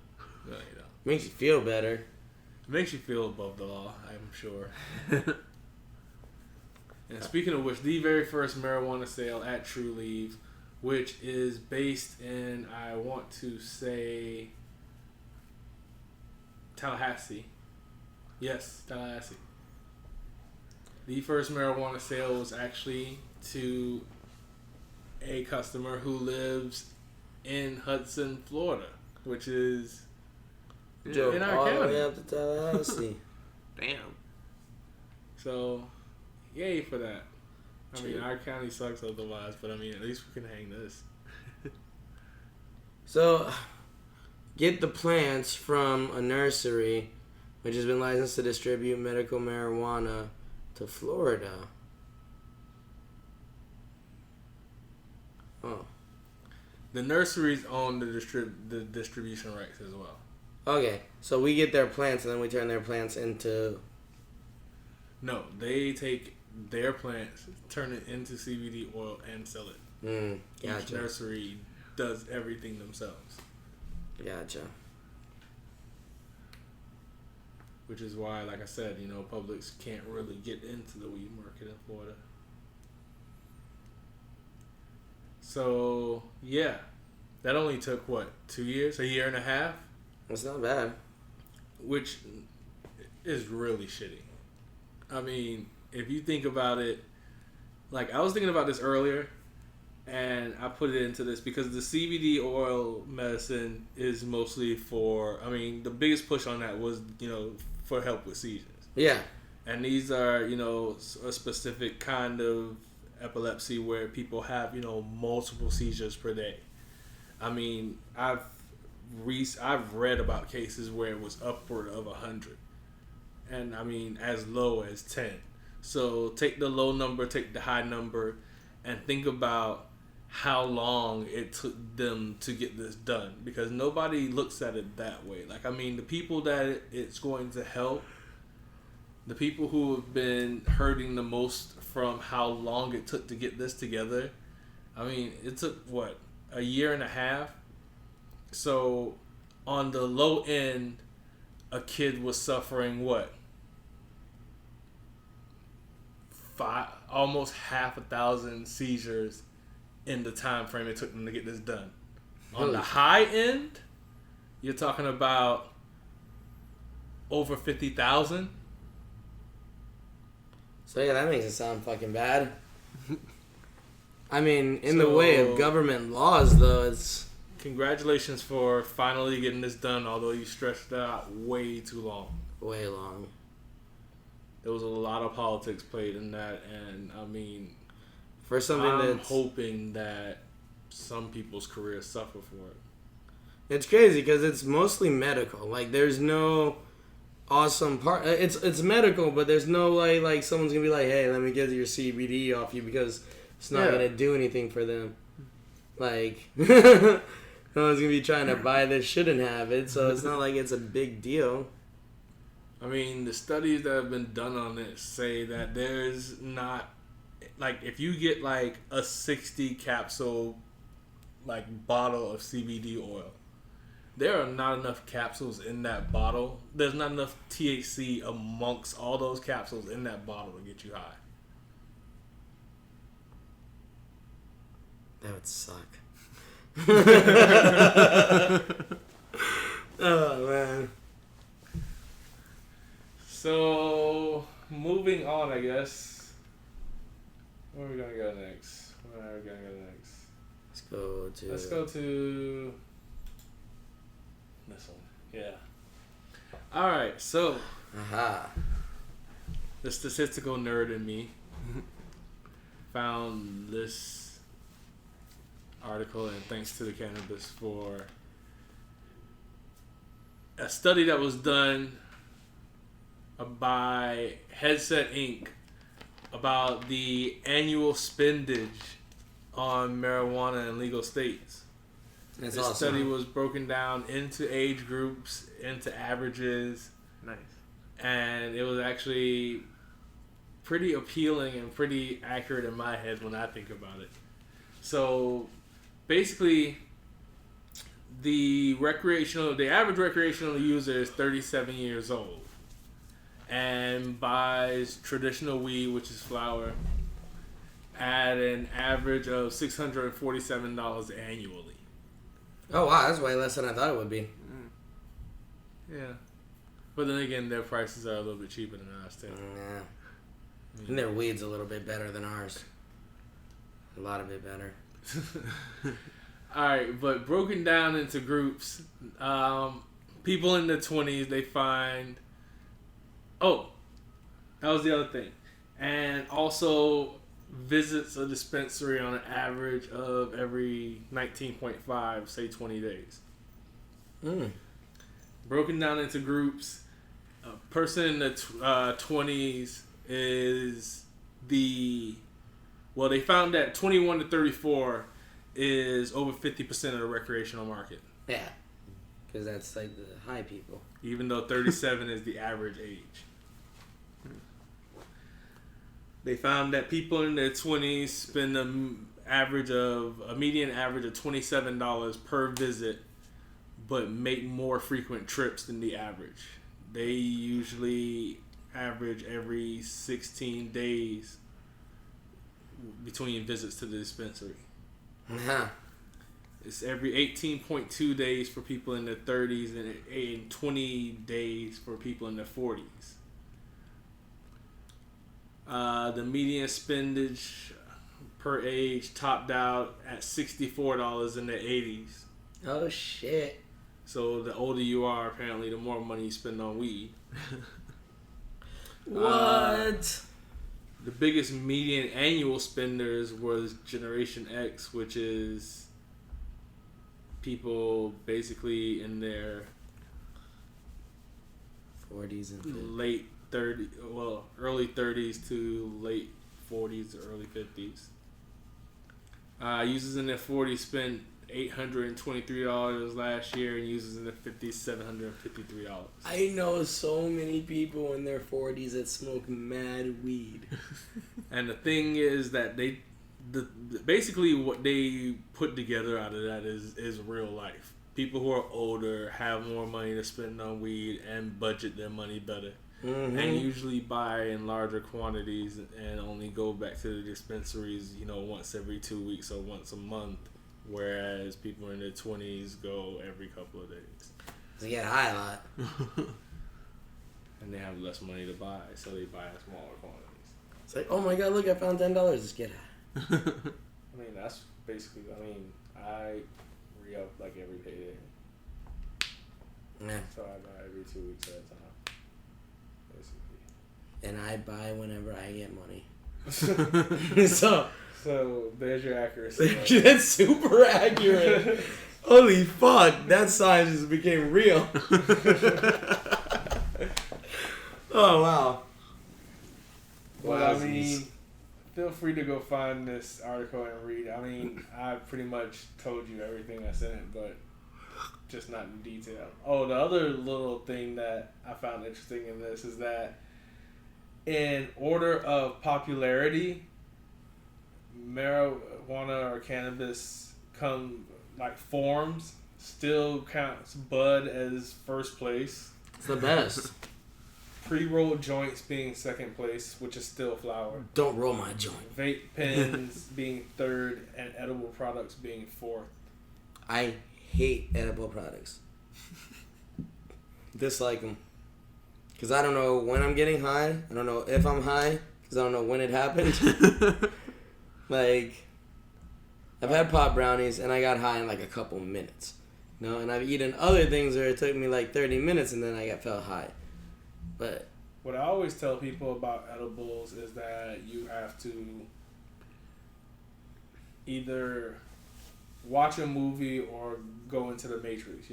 No, they don't.
Makes you feel better.
It makes you feel above the law, I'm sure. And speaking of which, the very first marijuana sale at True Leaf which is based in, I want to say, Tallahassee. Yes, Tallahassee. The first marijuana sale was actually to a customer who lives in Hudson, Florida, which is in our
all the
county.
way up to Tallahassee.
Damn.
So, yay for that. I mean,
True.
our county sucks otherwise, but I mean, at least we can hang this.
So, get the plants from a nursery, which has been licensed to distribute medical marijuana to Florida. Oh.
The nurseries own the distribution rights as well.
Okay, so we get their plants and then we turn their plants into...
No, they take their plants, turn it into CBD oil, and sell it. Each
Gotcha.
nursery does everything themselves.
Gotcha.
Which is why, like I said, Publix can't really get into the weed market in Florida. So, yeah. That only took, 2 years? A year and a half?
That's not bad.
Which is really shitty. I mean, if you think about it, like, I was thinking about this earlier, and I put it into this because the CBD oil medicine is mostly for, the biggest push on that was, for help with seizures.
Yeah.
And these are, a specific kind of epilepsy where people have, multiple seizures per day. I mean, I've read about cases where it was upward of 100. And, as low as 10. So, take the low number, take the high number, and think about how long it took them to get this done. Because nobody looks at it that way. Like, the people that it's going to help, the people who have been hurting the most from how long it took to get this together, it took, a year and a half? So, on the low end, a kid was suffering almost 1,000 seizures in the time frame it took them to get this done. On the high end, you're talking about over 50,000.
So yeah, that makes it sound fucking bad. In the way of government laws, though, it's...
Congratulations for finally getting this done, although you stretched it out way too long.
Way long.
There was a lot of politics played in that, and
for something
I'm hoping that some people's careers suffer for it.
It's crazy because it's mostly medical. Like, there's no awesome part. It's medical, but there's no like someone's gonna be like, hey, let me get your CBD off you because it's not gonna do anything for them. Like, no one's gonna be trying to buy this, shouldn't have it, so it's not like it's a big deal.
The studies that have been done on it say that there's not, like, if you get like a 60 capsule bottle of CBD oil, there are not enough capsules in that bottle. There's not enough THC amongst all those capsules in that bottle to get you high.
That would suck. Oh, man.
So, moving on, I guess. Where are we going to go next? Let's go to this one. Yeah. Alright, so.
Aha.
The statistical nerd in me found this article, and thanks to the cannabis, for a study that was done by Headset Inc. about the annual spendage on marijuana in legal states.
That's
this
awesome.
study was broken down into age groups, into averages.
Nice.
And it was actually pretty appealing and pretty accurate in my head when I think about it. So, basically, the average recreational user is 37 years old and buys traditional weed, which is flower, at an average of $647 annually.
Oh wow, that's way less than I thought it would be.
Yeah. But then again, their prices are a little bit cheaper than ours too.
Yeah. And their weed's a little bit better than ours. A lot of it better.
Alright, but broken down into groups, people in their 20s, they find... Oh, that was the other thing. And also visits a dispensary on an average of every 19.5, say 20 days. Broken down into groups, a person in the 20s is the... Well, they found that 21 to 34 is over 50% of the recreational market.
Yeah. Because that's like the high people.
Even though 37 is the average age. They found that people in their 20s spend a median average of $27 per visit, but make more frequent trips than the average. They usually average every 16 days between visits to the dispensary. It's every 18.2 days for people in their 30s and 20 days for people in their 40s. The median spendage per age topped out at $64 in the 80s.
Oh shit.
So the older you are, apparently, the more money you spend on weed.
What?
The biggest median annual spenders was Generation X, which is people basically in their
40s and 50s.
late 30s, well, early 30s to late 40s or early 50s. Users in their 40s spent $823 last year, and users in their 50s $753.
I know so many people in their 40s that smoke mad weed.
And the thing is that basically what they put together out of that is real life. People who are older have more money to spend on weed and budget their money better.
Mm-hmm.
And usually buy in larger quantities and only go back to the dispensaries, once every 2 weeks or once a month. Whereas people in their 20s go every couple of days.
They get high a lot.
And they have less money to buy, so they buy in smaller quantities.
It's like, oh my god, look, I found $10. Just get high.
That's basically, I re-up like every payday.
Yeah.
So I buy every 2 weeks at a time. Basically.
And I buy whenever I get money.
So there's your accuracy.
That's super accurate. Holy fuck, that science just became real. Oh wow.
Well, feel free to go find this article and read. I pretty much told you everything that's in it, but just not in detail. Oh, the other little thing that I found interesting in this is that in order of popularity, marijuana or cannabis forms still counts bud as first place.
It's the best.
Pre-rolled joints being second place, which is still flower.
Don't roll my joint.
Vape pens being third, and edible products being fourth.
I hate edible products. Dislike them. Because I don't know when I'm getting high. I don't know if I'm high. Because I don't know when it happened. I've had pot brownies and I got high in a couple minutes. And I've eaten other things where it took me 30 minutes and then I felt high. But
what I always tell people about edibles is that you have to either watch a movie or go into the Matrix,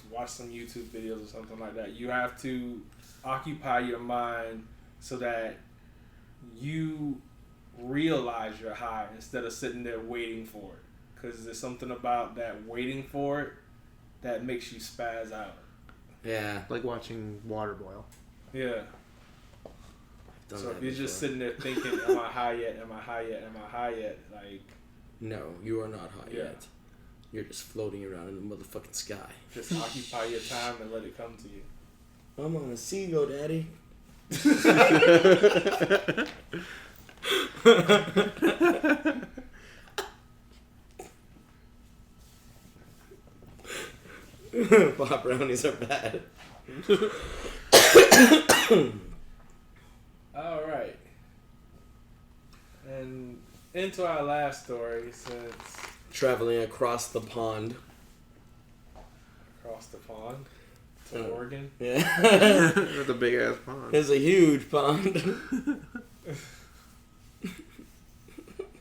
watch some YouTube videos or something like that. You have to occupy your mind so that you realize you're high instead of sitting there waiting for it. Because there's something about that waiting for it that makes you spaz out.
Yeah.
Like watching water boil.
Yeah. So if you're just sitting there thinking, am I high yet? Am I high yet? Am I high yet?
No, you are not high yet. You're just floating around in the motherfucking sky.
Just occupy your time and let it come to you.
I'm on a seagull, daddy. Pop brownies are bad.
All right. And into our last story, since
Traveling across the pond.
across the pond to Oregon.
Yeah.
That's a big ass pond.
It's a huge pond.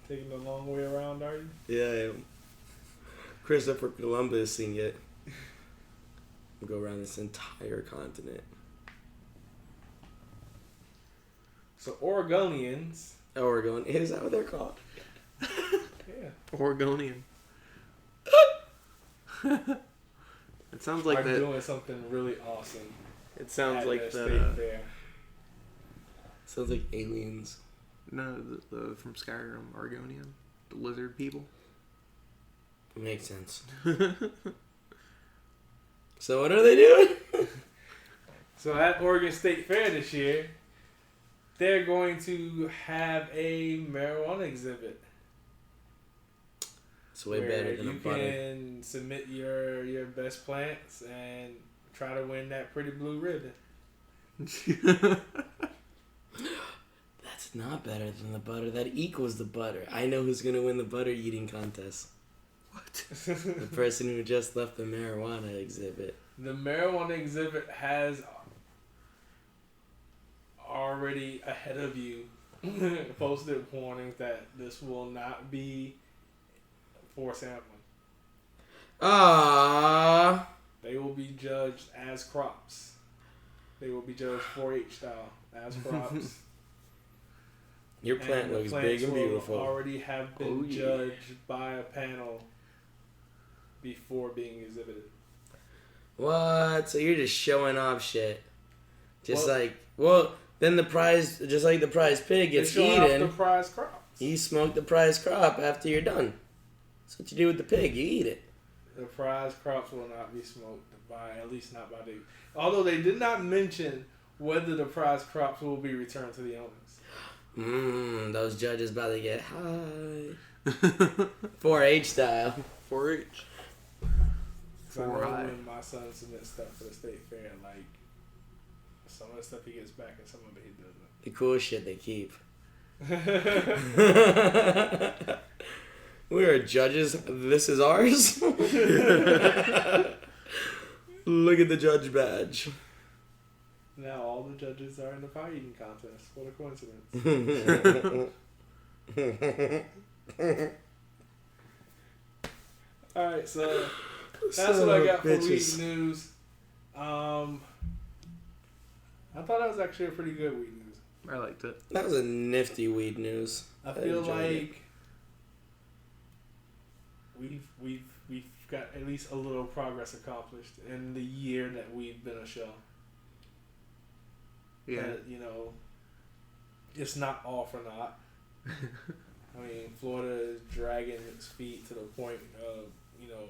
Taking the long way around, are you?
Yeah, I am. Christopher Columbus seen it. We'll go around this entire continent.
So Oregonians.
Oregon. Is that what they're called?
Yeah.
Oregonian. It sounds like
are
that.
doing something really awesome.
It sounds
at
like
their
the.
state fair.
Sounds like aliens.
No, the from Skyrim, Oregonian, the lizard people.
Makes sense. So what are they doing?
So at Oregon State Fair this year, they're going to have a marijuana exhibit.
It's way
where
better than a
you
butter.
can submit your best plants and try to win that pretty blue ribbon.
That's not better than the butter. That equals the butter. I know who's gonna win the butter eating contest.
What?
The person who just left the marijuana exhibit.
The marijuana exhibit has already ahead of you posted warnings that this will not be for sampling.
Ah.
They will be judged as crops. They will be judged 4-H style as crops.
Your plant
And the
looks
plants
big and
will
beautiful.
already have been
Oh, yeah.
judged by a panel before being exhibited.
What? So you're just showing off shit. Just
Well-
then the prize, just like the prize pig gets
They're showing off
eaten,
the prize crops.
you smoke the prize crop after you're done. That's what you do with the pig. You eat it.
The prize crops will not be smoked by, at least not by the. Although they did not mention whether the prize crops will be returned to the owners.
Those judges about to get high. 4-H style.
4-H.
So I know
Right.
when my son submits stuff for the state fair, like some of the stuff he gets back and some of it he
The cool shit they keep.
doesn't.
We are judges. This is ours. Look at the judge badge.
Now all the judges are in the pie eating contest. What a coincidence. Alright, so that's what I got for weed news. I thought that was actually a pretty good weed news.
I liked it.
That was a nifty weed news.
I feel
enjoyed
like we've got at least a little progress accomplished in the year that we've been a show.
Yeah.
That, you know, it's not all for naught. I mean, Florida is dragging its feet to the point of, you know,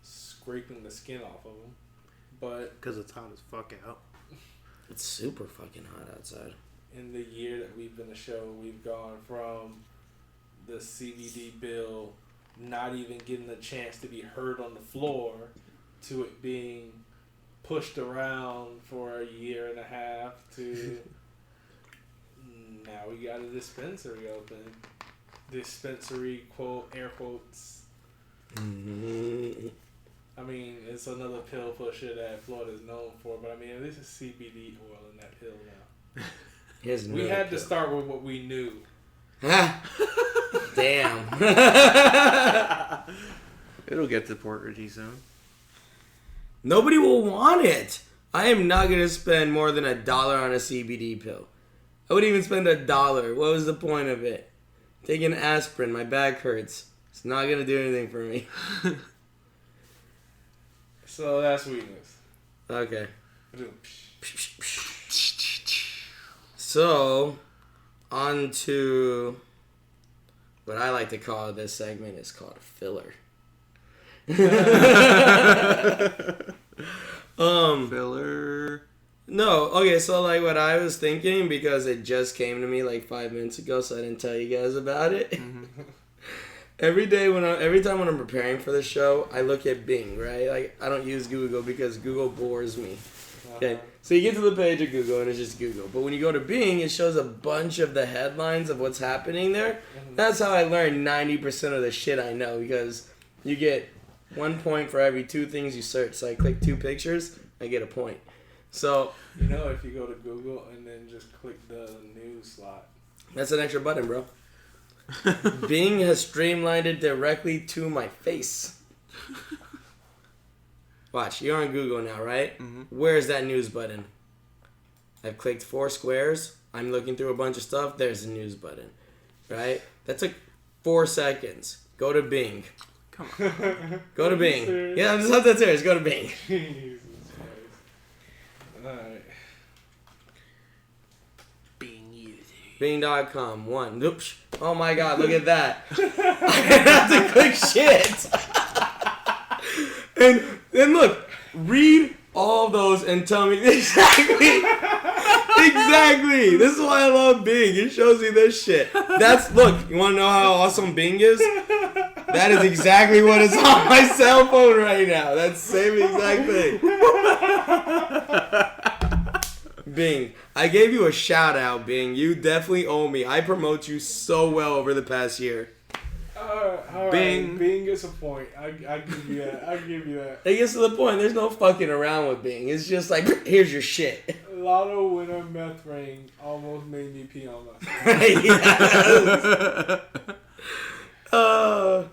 scraping the skin off of them. But
Because it's hot as fuck out.
It's super fucking hot outside.
in the year that we've been a show, we've gone from the CBD bill not even getting a chance to be heard on the floor to it being pushed around for a year and a half to now we got a dispensary open. Dispensary, quote, air quotes.
Mm-hmm.
I mean, it's another pill pusher that Florida is known for, but I mean, this is CBD oil in that pill now.
Here's
We
another
had to
pill.
start with what we knew.
Damn.
It'll get to Porkergy soon.
Nobody will want it. I am not going to spend more than $1 on a CBD pill. I wouldn't even spend $1. What was the point of it? Taking aspirin, my back hurts. It's not going to do anything for me.
So that's weakness.
Okay. So, on to what I like to call this segment is called filler.
Filler.
No, okay, so like what I was thinking, because it just came to me like 5 minutes ago, so I didn't tell you guys about it.
Mm-hmm.
Every time when I'm preparing for the show, I look at Bing, right? Like I don't use Google because Google bores me. Okay, so you get to the page of Google and it's just Google. But when you go to Bing, it shows a bunch of the headlines of what's happening there. That's how I learned 90% of the shit I know, because you get 1 point for every 2 things you search. So I click 2 pictures, I get a point. So
You know, if you go to Google and then just click the news slot.
that's an extra button, bro. Bing has streamlined it directly to my face. Watch, you're on Google now, right?
Mm-hmm.
Where's that news button? I've clicked 4 squares. I'm looking through a bunch of stuff. There's the news button, right? That took 4 seconds. Go to Bing.
Come on.
Go to Bing.
serious?
Yeah, I'm just not that serious. Go to Bing.
Jesus Christ. Alright.
Being easy.
Bing.com. 1. Oops. Oh my god, look at that. I have to click shit. And then look, read all of those and tell me exactly. Exactly. This is why I love Bing. It shows me this shit. Look, you want to know how awesome Bing is? That is exactly what is on my cell phone right now. That's the same exact thing. Bing. I gave you a shout out, Bing. You definitely owe me. I promote you so well over the past year.
Alright,
Bing.
Bing gets a point. I give you that. I give you that.
It gets to the point. There's no fucking around with Bing. It's just like, here's your shit.
Lotto winner meth ring almost made me pee on myself.
Yes.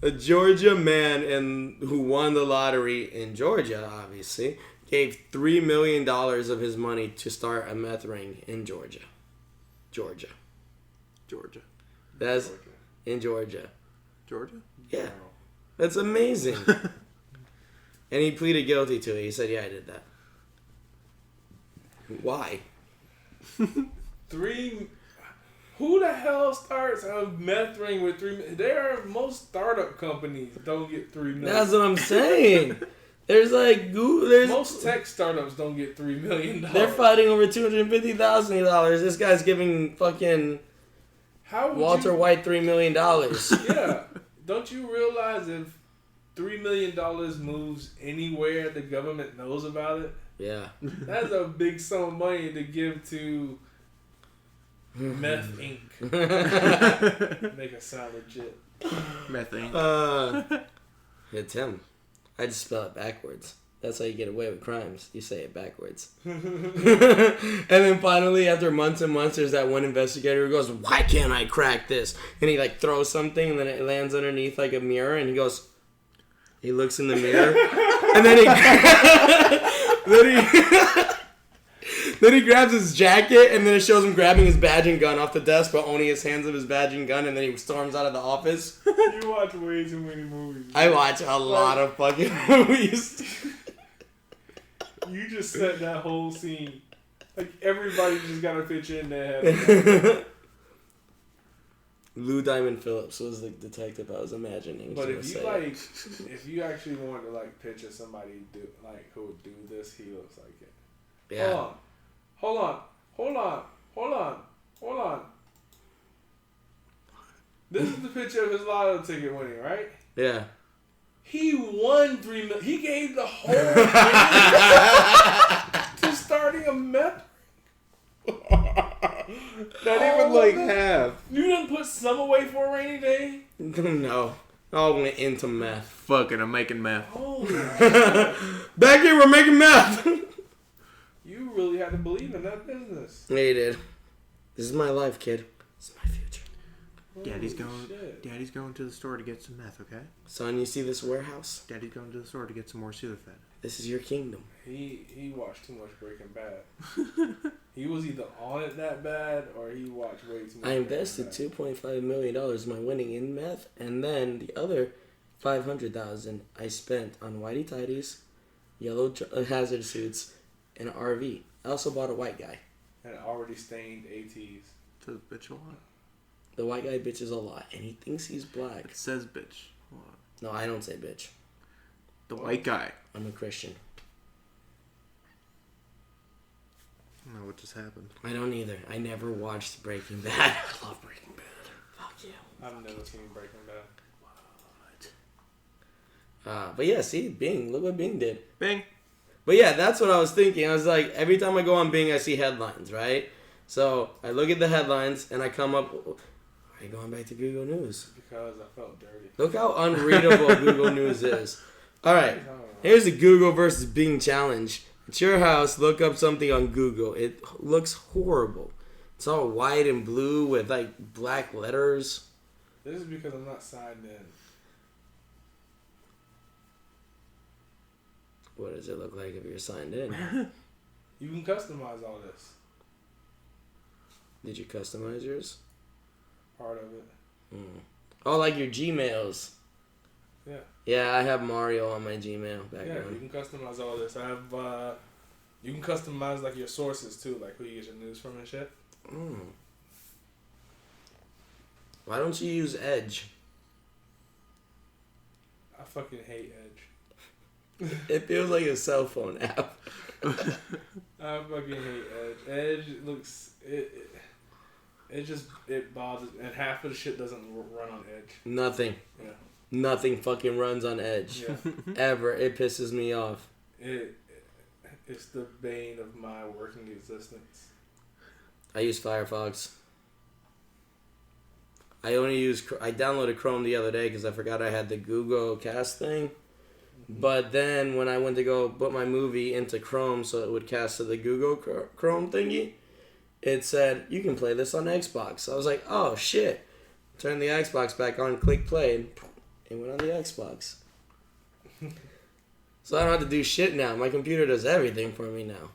A Georgia man who won the lottery in Georgia, obviously, gave $3 million of his money to start a meth ring in Georgia. Georgia. That's in Georgia.
Georgia?
Yeah. That's amazing. And he pleaded guilty to it. He said, yeah, I did that. Why?
Who the hell starts a meth ring with most startup companies don't get $3 million.
That's what I'm saying. There's like
Most tech startups don't get $3 million.
They're fighting over $250,000. This guy's giving fucking Walter White $3 million.
Yeah. Don't you realize if $3 million moves anywhere, the government knows about it?
Yeah.
That's a big sum of money to give to Meth Inc. Make it sound legit.
Methane.
Yeah, Tim. I just spell it backwards. That's how you get away with crimes. You say it backwards. And then finally, after months and months, there's that one investigator who goes, why can't I crack this? And he like throws something and then it lands underneath like a mirror and he goes, he looks in the mirror and then then he grabs his jacket and then it shows him grabbing his badge and gun off the desk, but only his hands of his badge and gun, and then he storms out of the office.
You watch way too many movies.
I watch a lot of fucking movies.
You just set that whole scene. Like, everybody just got a picture in their head.
Lou Diamond Phillips was the detective I was imagining.
But if you actually wanted to like picture somebody who would do this, he looks like it.
Yeah.
Hold on. This is the picture of his lotto ticket winning, right?
Yeah.
He won $3 million. He gave the whole thing to starting a meth.
Not even like half.
You didn't put some away for a rainy day?
No. All went into meth.
Fucking, I'm making meth.
Holy
Back here, we're making meth.
You really had to believe in that business.
Yeah, you did. This is my life, kid. This is my future.
Daddy's
shit.
going to the store to get some meth, okay?
Son, you see this warehouse?
Daddy's going to the store to get some more Sudafed.
This is your kingdom.
He watched too much Breaking Bad. He was either on it that bad or he watched way too much.
I invested $2.5 million in my winning in meth, and then the other $500,000 I spent on whitey tidies, yellow hazard suits, and an RV. I also bought a white guy.
And already stained ATs.
Says bitch a lot.
The white guy bitches a lot, and he thinks he's black.
It says bitch a lot.
No, I don't say bitch.
The white guy.
I'm a Christian.
I don't know what just happened.
I don't either. I never watched Breaking Bad. I love Breaking Bad. Fuck you.
I've never seen Breaking Bad.
But yeah, see, Bing. Look what Bing did.
Bing.
But yeah, that's what I was thinking. I was like, every time I go on Bing, I see headlines, right? So I look at the headlines and I come up. Why are you going back to Google News?
Because I felt dirty.
Look how unreadable Google News is. All right, here's the Google versus Bing challenge. It's your house. Look up something on Google. It looks horrible. It's all white and blue with like black letters.
This is because I'm not signed in.
What does it look like if you're signed in?
You can customize all this.
Did you customize yours?
Part of it.
Oh, like your Gmails.
Yeah.
Yeah, I have Mario on my Gmail
Yeah,
background.
you can customize all this. I have. You can customize like your sources too, like who you get your news from and shit.
Why don't you use Edge?
I fucking hate Edge.
It feels like a cell phone app.
I fucking hate Edge. Edge looks it bothers, and half of the shit doesn't run on Edge.
Nothing.
Yeah.
Nothing fucking runs on Edge.
Yeah.
Ever. It pisses me off.
It's the bane of my working existence.
I use Firefox. I downloaded Chrome the other day because I forgot I had the Google Cast thing. But then when I went to go put my movie into Chrome so it would cast to the Google Chrome thingy, it said, you can play this on Xbox. So I was like, oh shit. Turn the Xbox back on, click play, and it went on the Xbox. So I don't have to do shit now. My computer does everything for me now.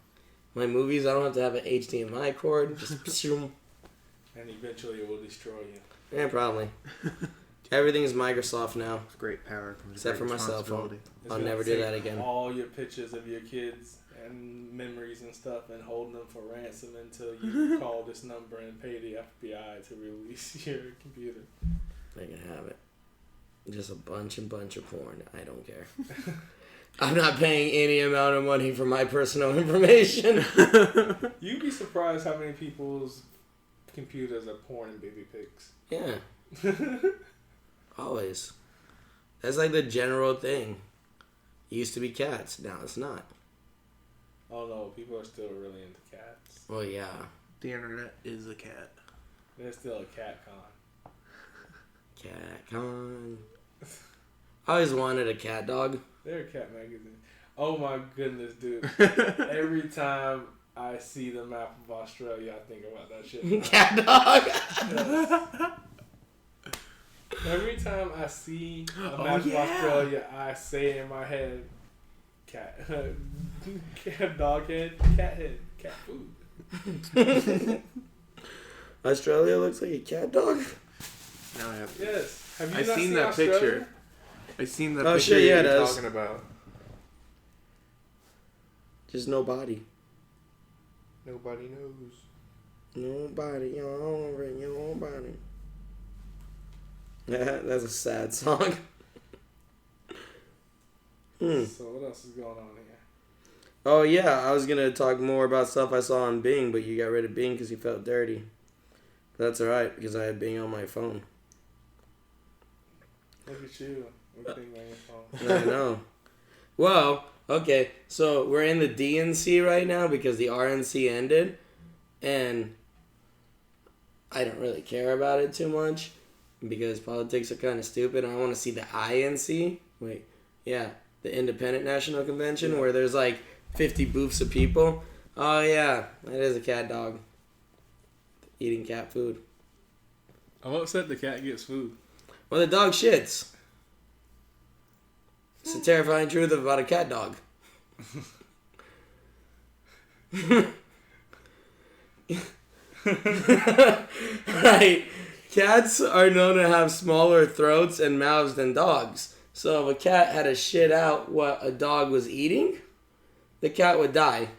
My movies, I don't have to have an HDMI cord. Just
And eventually it will destroy you.
yeah, probably. Everything's Microsoft now.
It's great power.
Except for my cell phone.
responsibility.
I'll
gonna
never do
take
that again.
All your pictures of your kids and memories and stuff and hold them for ransom until you call this number and pay the FBI to release your computer.
They can have it. Just a bunch of porn. I don't care. I'm not paying any amount of money for my personal information.
You'd be surprised how many people's computers are porn and baby pics.
Yeah. Always. That's like the general thing. It used to be cats. Now it's not.
Oh no, people are still really into cats.
Well, yeah.
The internet is a cat.
There's still a cat con.
Cat con. I always wanted a cat dog.
They're a cat magazine. Oh my goodness, dude. Every time I see the map of Australia, I think about that shit.
Cat dog.
Every time I see a map of Australia, I say in my head, cat, cat dog head, cat food.
Australia looks like a cat dog?
Now I have.
Yes. Have you
I've
not
seen that
Australia?
picture. I've seen that
Oh,
picture
shit, yeah, it
you're
is.
talking about.
Just nobody.
Nobody knows.
Nobody. Nobody. That's a sad song.
So what else is going on here?
Oh, yeah. I was going to talk more about stuff I saw on Bing, but you got rid of Bing because you felt dirty. That's alright, because I had Bing on my phone.
Look at you. With Bing on your phone.
I know. Well, okay. So we're in the DNC right now because the RNC ended. And I don't really care about it too much because politics are kind of stupid. I want to see the INC. Wait. Yeah. The Independent National Convention where there's like 50 booths of people. Oh, yeah. That is a cat dog. Eating cat food.
I'm upset the cat gets food.
Well, the dog shits. It's a terrifying truth about a cat dog. Right. Cats are known to have smaller throats and mouths than dogs. So if a cat had to shit out what a dog was eating, the cat would die.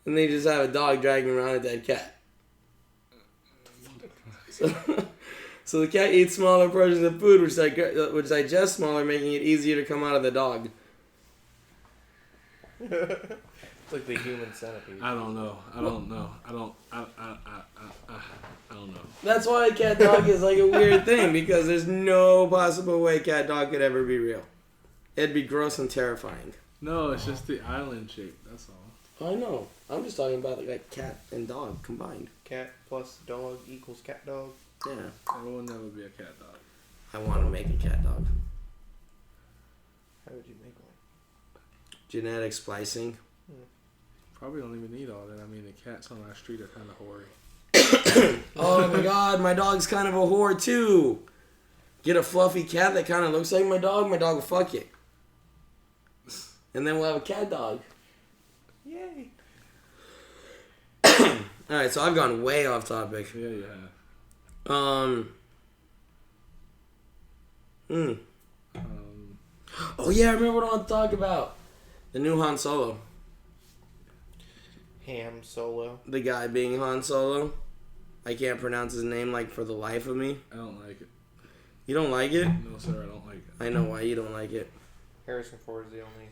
And they just have a dog dragging around a dead cat. So the cat eats smaller portions of food, which digest smaller, making it easier to come out of the dog.
It's like the human centipede.
I don't know. I don't know.
That's why cat dog is like a weird thing, because there's no possible way cat dog could ever be real. It'd be gross and terrifying.
No, it's just the island shape. That's all.
I know. I'm just talking about like cat and dog combined.
Cat plus dog equals cat dog.
Yeah.
It will never be a cat dog.
I want to make a cat dog.
How would you make one?
Genetic splicing.
Probably don't even need all that. I mean, the cats on our street are kind of hoary.
Oh my god, my dog's kind of a whore too. Get a fluffy cat that kind of looks like my dog will fuck it. And then we'll have a cat dog.
Yay.
Alright, so I've gone way off topic.
Yeah, you have.
Oh yeah, I remember what I want to talk about. The new Han Solo.
Ham Solo.
The guy being Han Solo. I can't pronounce his name like for the life of me.
I don't like it.
You don't like it?
No, sir, I don't like it.
I know why you don't like it.
Harrison Ford is the only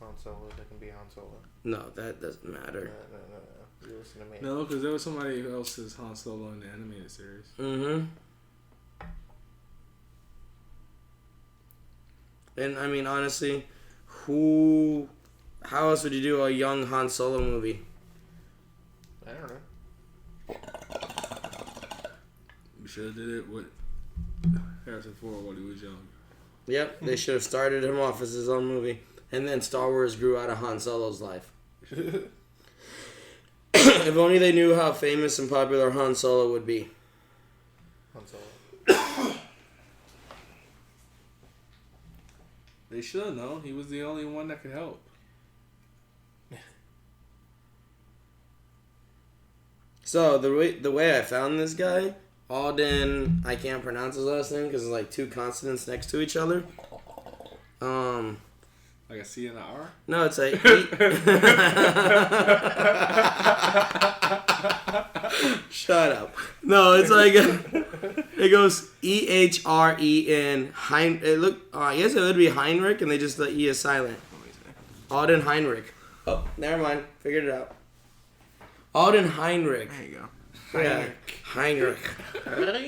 Han Solo that can be Han Solo.
No, that doesn't matter.
No. You listen to me.
No, because there was somebody else's Han Solo in the animated series.
Mm-hmm. And I mean, honestly, how else would you do a young Han Solo movie?
I don't know.
We should have did it with Harrison Ford when he was young.
Yep, they should have started him off as his own movie. And then Star Wars grew out of Han Solo's life. If only they knew how famous and popular Han Solo would be.
Han Solo.
They should have known. He was the only one that could help.
So the way I found this guy, Alden, I can't pronounce his last name because it's like two consonants next to each other.
Like a C and an R?
No, it's a Shut up. No, it's like it goes EHREN. I guess it would be Heinrich, and they just the E is silent. Alden Heinrich. Oh, never mind. Figured it out. Alden Heinrich.
There you go.
Yeah, Heinrich.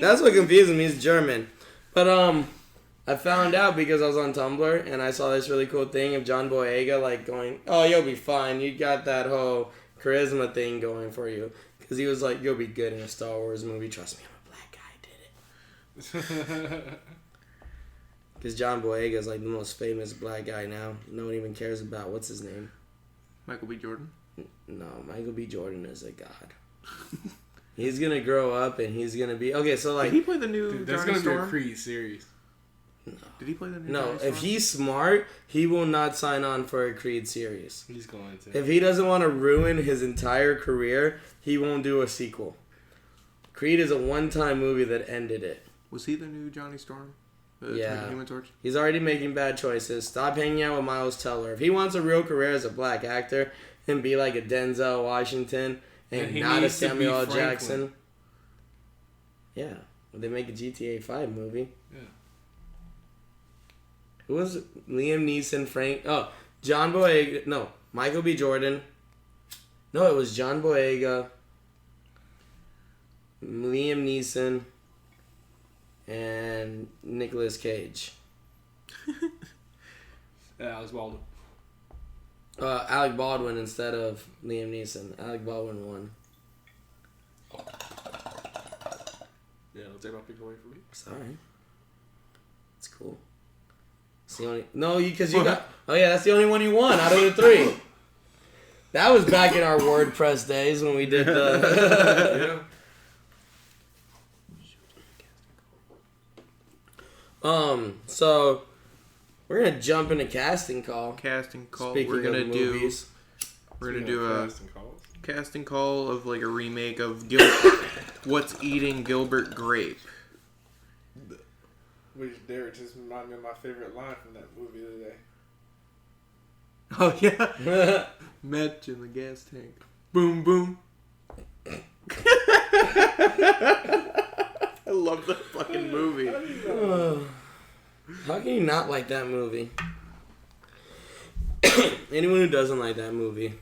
That's what confuses me. He's German. But I found out because I was on Tumblr and I saw this really cool thing of John Boyega like going, "Oh, you'll be fine. You got that whole charisma thing going for you." Because he was like, "You'll be good in a Star Wars movie. Trust me, I'm a black guy. I did it." Because John Boyega is like the most famous black guy now. No one even cares about what's his name.
Michael B. Jordan.
No, Michael B. Jordan is a god. He's gonna grow up and he's gonna be okay. So like,
Did he play the new
Dude, there's
Johnny
going to be a
Storm?
Creed series.
Did he play the new
no,
Johnny Storm?
if he's smart, he will not sign on for a Creed series.
He's going to.
If he doesn't want to ruin his entire career, he won't do a sequel. Creed is a one-time movie that ended it.
Was he the new Johnny Storm?
Yeah.
Human Torch?
He's already making bad choices. Stop hanging out with Miles Teller. If he wants a real career as a black actor and be like a Denzel Washington and
he
not a
needs to be
Samuel L.
Franklin.
Jackson. Yeah. Well, they make a GTA 5 movie.
Yeah.
Who was it? Liam Neeson, John Boyega. No, Michael B. Jordan. No, it was John Boyega, Liam Neeson, and Nicolas Cage.
Alex Baldwin.
Alec Baldwin instead of Liam Neeson. Alec Baldwin won.
Yeah, don't take my pick away from me.
Sorry. It's cool. It's the only... No, because you got... Oh, yeah, that's the only one you won out of the three. That was back in our WordPress days when we did the... So... We're going to jump into casting call.
Casting call.
Speaking
We're gonna
of
do.
movies.
We're gonna do a
Casting calls.
casting call of like a remake of What's Eating Gilbert Grape.
Which Derek just reminded me of my favorite line from that movie the other day.
Oh yeah. Met in the gas tank. Boom boom. I love that fucking movie.
How can you not like that movie? Anyone who doesn't like that movie,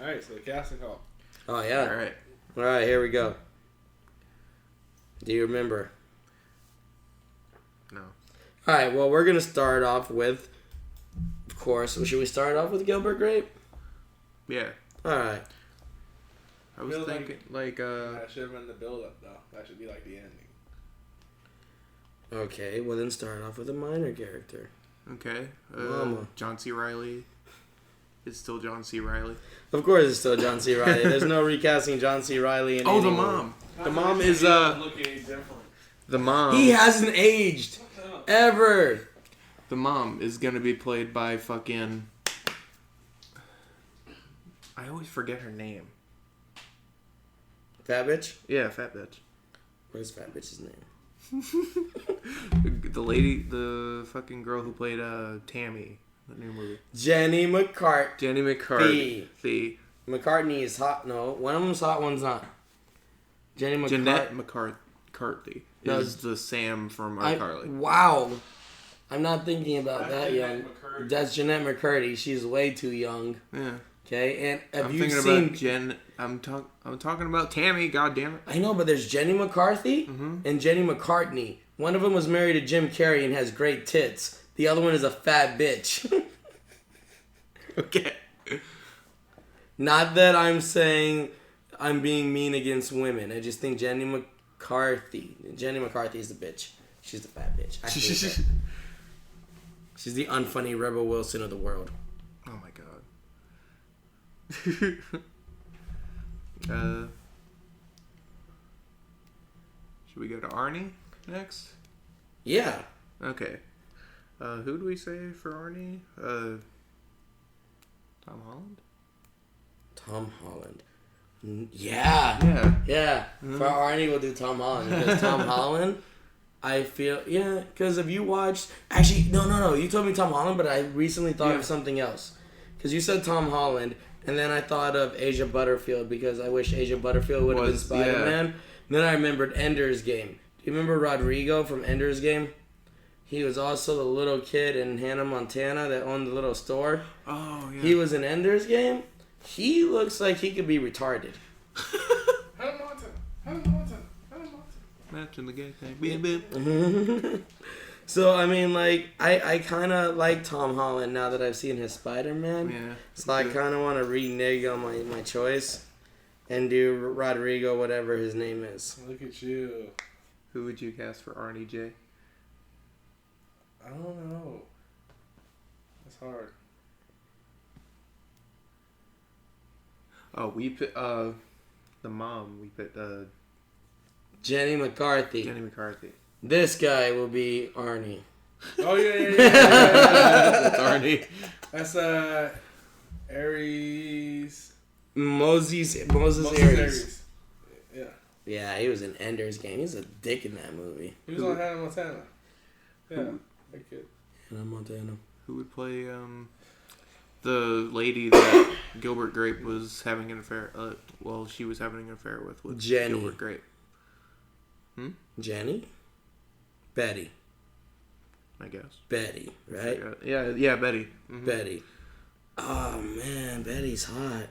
All right, so the casting call.
Oh yeah.
All
All right, here we go. Do you remember?
No.
All right. Well, we're gonna start off with, of course. Should we start off with Gilbert Grape?
Yeah.
All right.
I was
Feels
thinking
That should have been the build-up, though. That should be like the ending.
Okay. Well, then start off with a minor character.
okay.
Mama.
John C. Reilly. It's still John C. Reilly.
Of course, it's still John C. Reilly. There's no recasting John C. Reilly in
Oh, the
any movie.
mom. The mom is
Look any different.
the mom.
He hasn't aged ever.
The mom is gonna be played by fucking. I always forget her name.
Fat bitch.
Yeah, fat bitch.
What is fat bitch's name?
The lady, the fucking girl who played Tammy, the new movie.
Jenny McCart.
Jenny McCarthy.
McCartney is hot. No, one of them's hot, one's not. Jenny McCart.
Jeanette McCarthy
No,
is the Sam from iCarly.
Wow. I'm not thinking about that
Jeanette
young.
McCurdy.
That's Jeanette McCurdy. She's way too young.
Yeah.
Okay, and have
I'm
you
thinking
seen?
about Jen. I'm talking about Tammy. God damn it.
I know, but there's Jenny McCarthy and Jenny McCartney. One of them was married to Jim Carrey and has great tits. The other one is a fat bitch.
Okay.
Not that I'm saying I'm being mean against women. I just think Jenny McCarthy is the bitch. She's the fat bitch. I hate her. She's the unfunny Rebel Wilson of the world.
Oh my god. Should we go to Arnie next?
Yeah.
Okay. Who do we say for Arnie? Tom Holland?
Tom Holland. Yeah.
Yeah.
Yeah. For Arnie, we'll do Tom Holland. Because Tom Holland, I feel... Yeah, because if you watched... Actually, no. You told me Tom Holland, but I recently thought of something else. Because you said Tom Holland, and then I thought of Asia Butterfield, because I wish Asia Butterfield would have been Spider-Man.
Yeah.
Then I remembered Ender's Game. Do you remember Rodrigo from Ender's Game? He was also the little kid in Hannah Montana that owned the little store.
Oh, yeah.
He was in Ender's Game. He looks like he could be retarded.
Hannah Montana.
Matching the gay thing. Beep, beep.
So, I mean, like, I kind of like Tom Holland now that I've seen his Spider-Man.
Yeah.
So I kind of want to renege on my choice and do Rodrigo, whatever his name is.
Look at you.
Who would you cast for Arnie J?
I don't know. It's hard.
Oh, we put the mom. We put
Jenny McCarthy.
Jenny McCarthy.
This guy will be Arnie.
Oh yeah.
That's Arnie.
That's Aries.
Moses
Moses
Aries.
Yeah.
Yeah, he was in Ender's Game. He's a dick in that movie.
He was on Hannah Montana. Yeah. That kid.
Hannah Montana.
Who would play the lady that Gilbert Grape was having an affair? She was having an affair with
Jenny.
Gilbert Grape.
Jenny? Betty.
I guess.
Betty, right?
Yeah, Betty. Mm-hmm.
Betty. Oh, man, Betty's hot.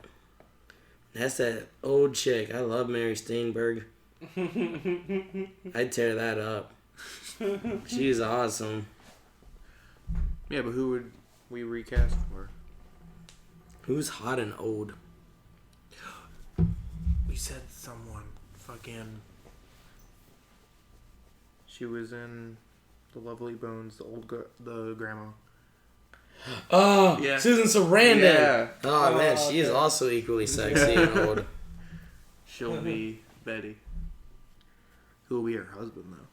That's that old chick. I love Mary Steenburgen. I'd tear that up. She's awesome.
Yeah, but who would we recast for?
Who's hot and old?
We said someone. Fucking. She was in The Lovely Bones, the grandma.
Oh,
Yeah.
Susan Sarandon.
Yeah.
Oh, man, she is
okay.
also equally sexy and old.
She'll be Betty. Who will be her husband, though?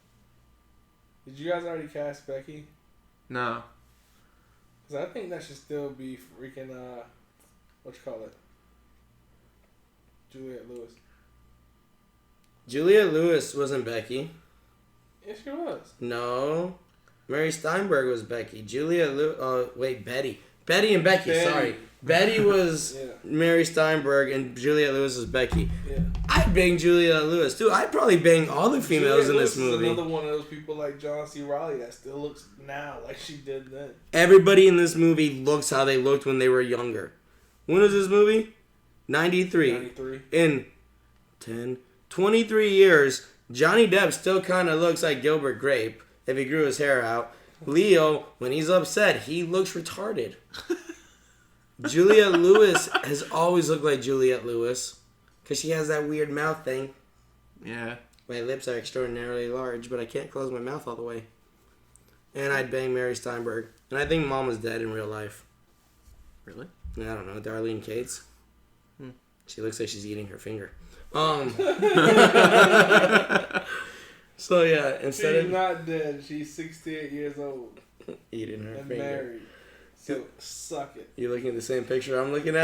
Did you guys already cast Becky?
No.
Because I think that should still be freaking, what you call it? Juliette Lewis.
Juliette Lewis wasn't Becky.
Yeah, she was.
No. Mary Steinberg was Becky. Juliette Lewis... Betty. Betty and Becky,
Betty.
sorry. Betty was
Yeah.
Mary Steinberg and Juliette Lewis was Becky.
Yeah.
I'd bang Juliette Lewis, too. I'd probably bang all the females
Juliette
in this
Lewis is
movie.
another one of those people like John C. Reilly that still looks now like she did then.
Everybody in this movie looks how they looked when they were younger. When was this movie? 93.
93.
In 23 years, Johnny Depp still kind of looks like Gilbert Grape if he grew his hair out. Leo, when he's upset, he looks retarded. Juliette Lewis has always looked like Juliette Lewis because she has that weird mouth thing.
Yeah.
My lips are extraordinarily large, but I can't close my mouth all the way. And I'd bang Mary Steinberg. And I think Mom was dead in real life.
Really?
I don't know, Darlene Cates. She looks like she's eating her finger. So yeah, instead
She's
of
not dead. She's 68 years old
eating her
and
finger.
married. So suck it.
You looking at the same picture I'm looking at?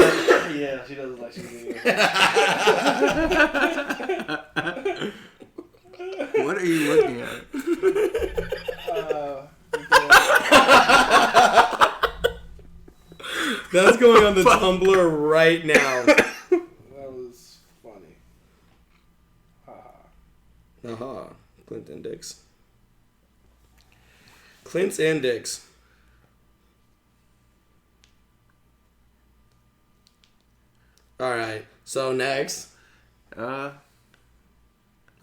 Yeah, she doesn't like she's eating.
What are you looking at?
That's going on the Tumblr right now.
That was funny. Haha.
Aha. Clint and Dix. Clint and Dix. Alright, so next. Oh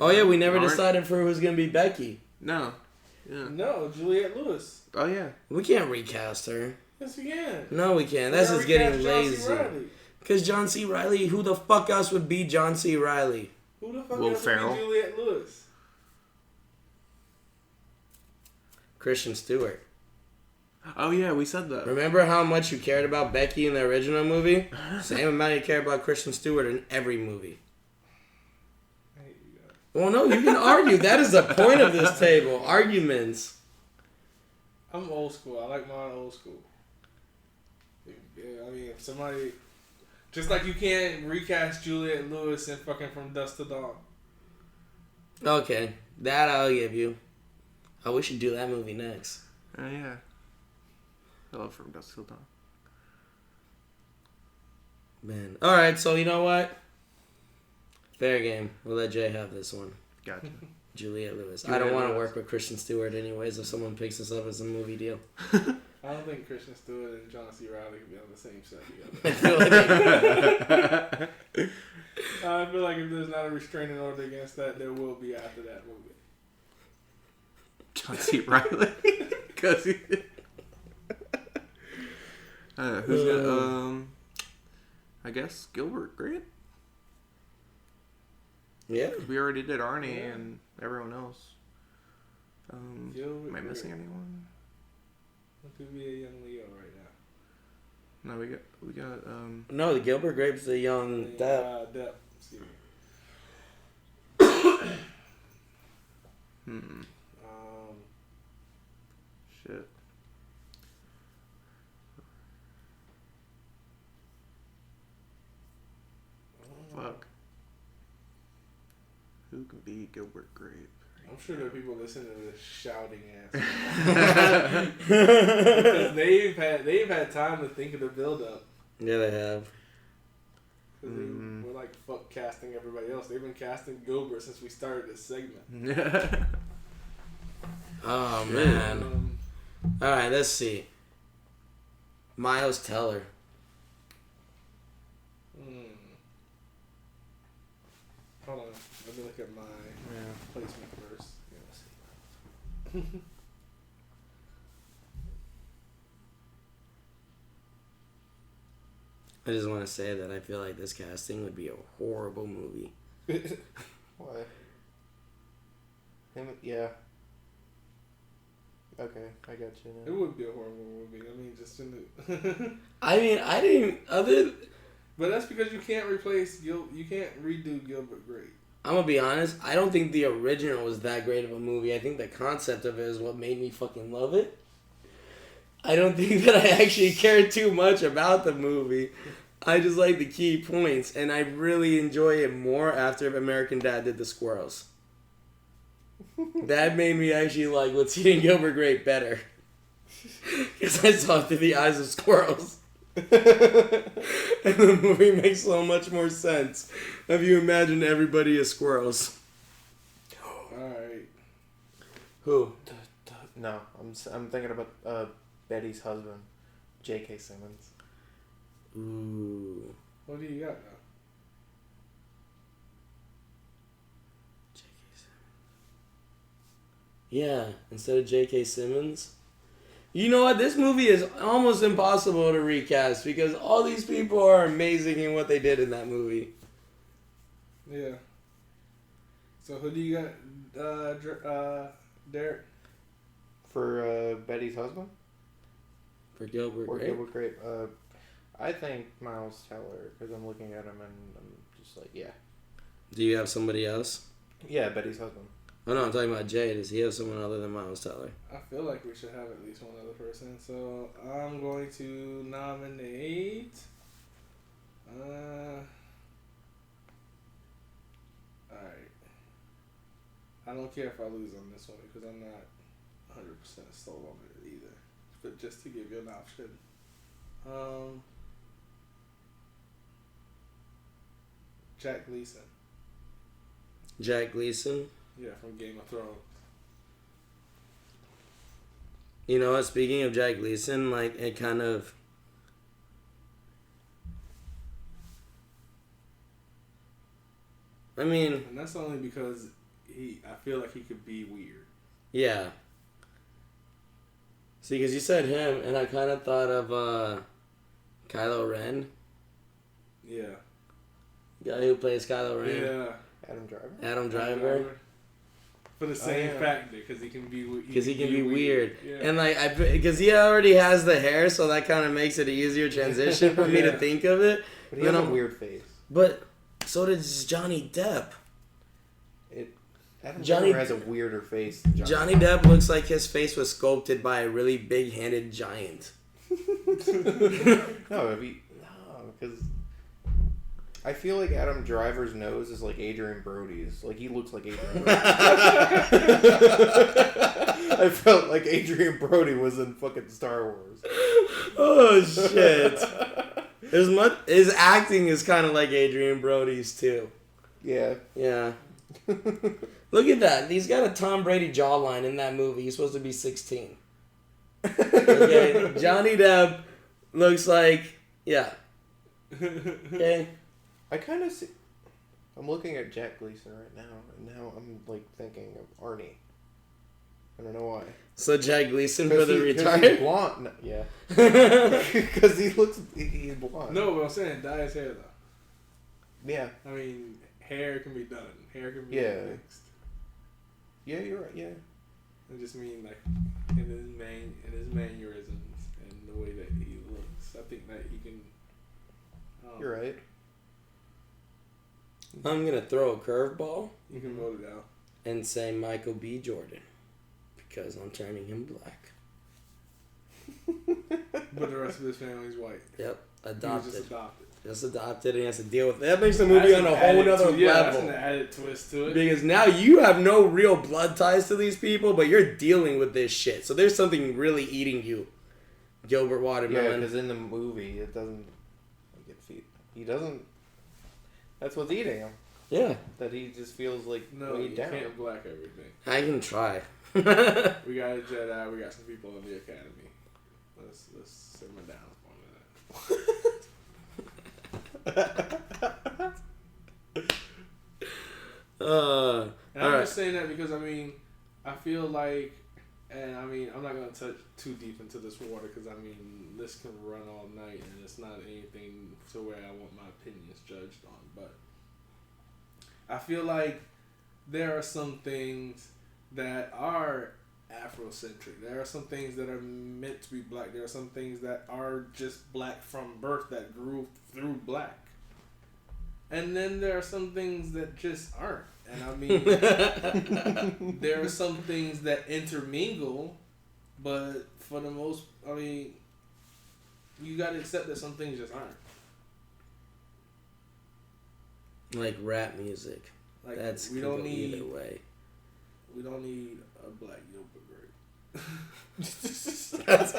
yeah, we never decided for who's gonna be Becky.
No. Yeah.
No, Juliette Lewis.
Oh yeah.
We can't recast her.
Yes, we can.
No, we can't. That's just getting lazy.
Riley.
Because John C. Reilly, who the fuck else would be John C. Reilly?
Who the fuck
Will
else would
Ferrell.
be Juliette Lewis?
Christian Stewart.
Oh yeah, we said that.
Remember how much you cared about Becky in the original movie? Same amount you care about Christian Stewart in every movie.
I hate you guys.
Well, no, you can argue. That is the point of this table. Arguments.
I'm old school. I like mine old school. Yeah, I mean, if somebody... Just like you can't recast Juliette Lewis in fucking From Dusk to Dawn.
Okay, that I'll give you. Oh, we should do that movie next.
Oh yeah. I love From Dusk Till Dawn.
Man. Alright, so you know what? Fair game. We'll let Jay have this one.
Gotcha.
Juliette Lewis. I
Juliette
don't want to
Lewis.
work with Christian Stewart anyways if someone picks us up as a movie deal.
I don't think Christian Stewart and John C. Reilly can be on the same set
I
together.
feel like
I feel like if there's not a restraining order against that, there will be after that movie.
John C. Reilly. Cause he... who's gonna? I guess Gilbert Grape.
yeah.
We already did Arnie and everyone else.
Gilbert
Am I missing
Grape.
anyone?
What could be a young Leo right now?
No, we got.
No, the Gilbert Grape's the young Depp.
Depp. Excuse me.
Shit. Fuck. Who can be Gilbert Grape?
I'm sure there are people listening to this shouting ass. Because they've had time to think of the build up.
Yeah, they have.
Because we're like fuck casting everybody else. They've been casting Gilbert since we started this segment.
Oh, man. Alright, let's see. Miles Teller.
Hold on. Let me look at my placement first. Yeah, let's see.
I just want to say that I feel like this casting would be a horrible movie.
Why? Yeah. Okay, I got you
It
now.
would be a horrible movie. I mean, just in the.
I mean, I didn't.
But that's because you can't replace you can't redo Gilbert Grape.
I'm gonna be honest. I don't think the original was that great of a movie. I think the concept of it is what made me fucking love it. I don't think that I actually cared too much about the movie. I just like the key points, and I really enjoy it more after American Dad did the squirrels. That made me actually like What's Eating Gilbert Grape better. Because I saw it through the eyes of squirrels. And the movie makes so much more sense if you imagine everybody as squirrels.
Alright.
Who?
No, I'm thinking about Betty's husband, J.K. Simmons.
Ooh.
What do you got
Yeah, instead of J.K. Simmons. You know what? This movie is almost impossible to recast because all these people are amazing in what they did in that movie.
Yeah. So who do you got, Derek?
For Betty's husband?
For Gilbert
Or
Grape?
Gilbert Grape. I think Miles Teller, because I'm looking at him and I'm just like, yeah.
Do you have somebody else?
Yeah, Betty's husband.
Oh no, I'm talking about Jay. Does he have someone other than Miles Teller?
I feel like we should have at least one other person. So I'm going to nominate. Alright. I don't care if I lose on this one because I'm not 100% sold on it either. But just to give you an option. Jack Gleason.
Jack Gleason?
Yeah, from Game of Thrones.
You know what? Speaking of Jack Gleason, like, it kind of... I mean...
And that's only because I feel like he could be weird.
Yeah. See, because you said him, and I kind of thought of Kylo Ren.
Yeah.
The guy who plays Kylo Ren.
Yeah.
Adam Driver.
For the same factor, because he can be weird.
Because he can be weird.
Yeah.
And, like, because he already has the hair, so that kind of makes it an easier transition for me to think of it.
But he has a weird face.
But so does Johnny Depp.
Adam Driver has a weirder face than
Johnny Depp looks like his face was sculpted by a really big-handed giant.
No, because I feel like Adam Driver's nose is like Adrian Brody's. Like, he looks like Adrian Brody. I felt like Adrian Brody was in fucking Star Wars.
Oh, shit. His acting is kind of like Adrian Brody's, too.
Yeah.
Yeah. Look at that. He's got a Tom Brady jawline in that movie. He's supposed to be 16. Okay, Johnny Depp looks like... Yeah. Okay.
I kind of see... I'm looking at Jack Gleason right now, and now I'm, like, thinking of Arnie. I don't know why.
So Jack Gleason for the
He's
retired?
blonde. No, yeah. Because he's blonde.
No, but I'm saying dye his hair, though.
Yeah.
I mean, hair can be done. Hair can be mixed.
Yeah, you're right, yeah.
I just mean, like, in his mannerisms and the way that he looks. I think that he can...
You're right.
I'm going to throw a curveball.
You can vote it out.
And say Michael B. Jordan. Because I'm turning him black.
But the rest of his family's white.
Yep. Adopted.
He was just adopted.
Just adopted, and he has to deal with it. That makes the movie on a whole other level.
That's an added twist to it.
Because now you have no real blood ties to these people, but you're dealing with this shit. So there's something really eating you, Gilbert Watermelon.
Yeah, because in the movie, it doesn't... He doesn't... That's what's eating him.
Yeah.
That he just feels like
you can't black everything.
I can try.
We got a Jedi. We got some people in the academy. Let's simmer down for a minute. And I'm just saying that because, I mean, I feel like, and I mean, I'm not going to touch too deep into this water because, I mean, this can run all night and it's not anything to where I want my opinions judged on. But I feel like there are some things that are Afrocentric. There are some things that are meant to be black. There are some things that are just black from birth that grew through black. And then there are some things that just aren't. And I mean, there are some things that intermingle, but for the most, I mean, you gotta accept that some things just aren't.
Like rap music.
Like,
that's
we don't need
either way.
We don't need a black Gilbert Grape.
That's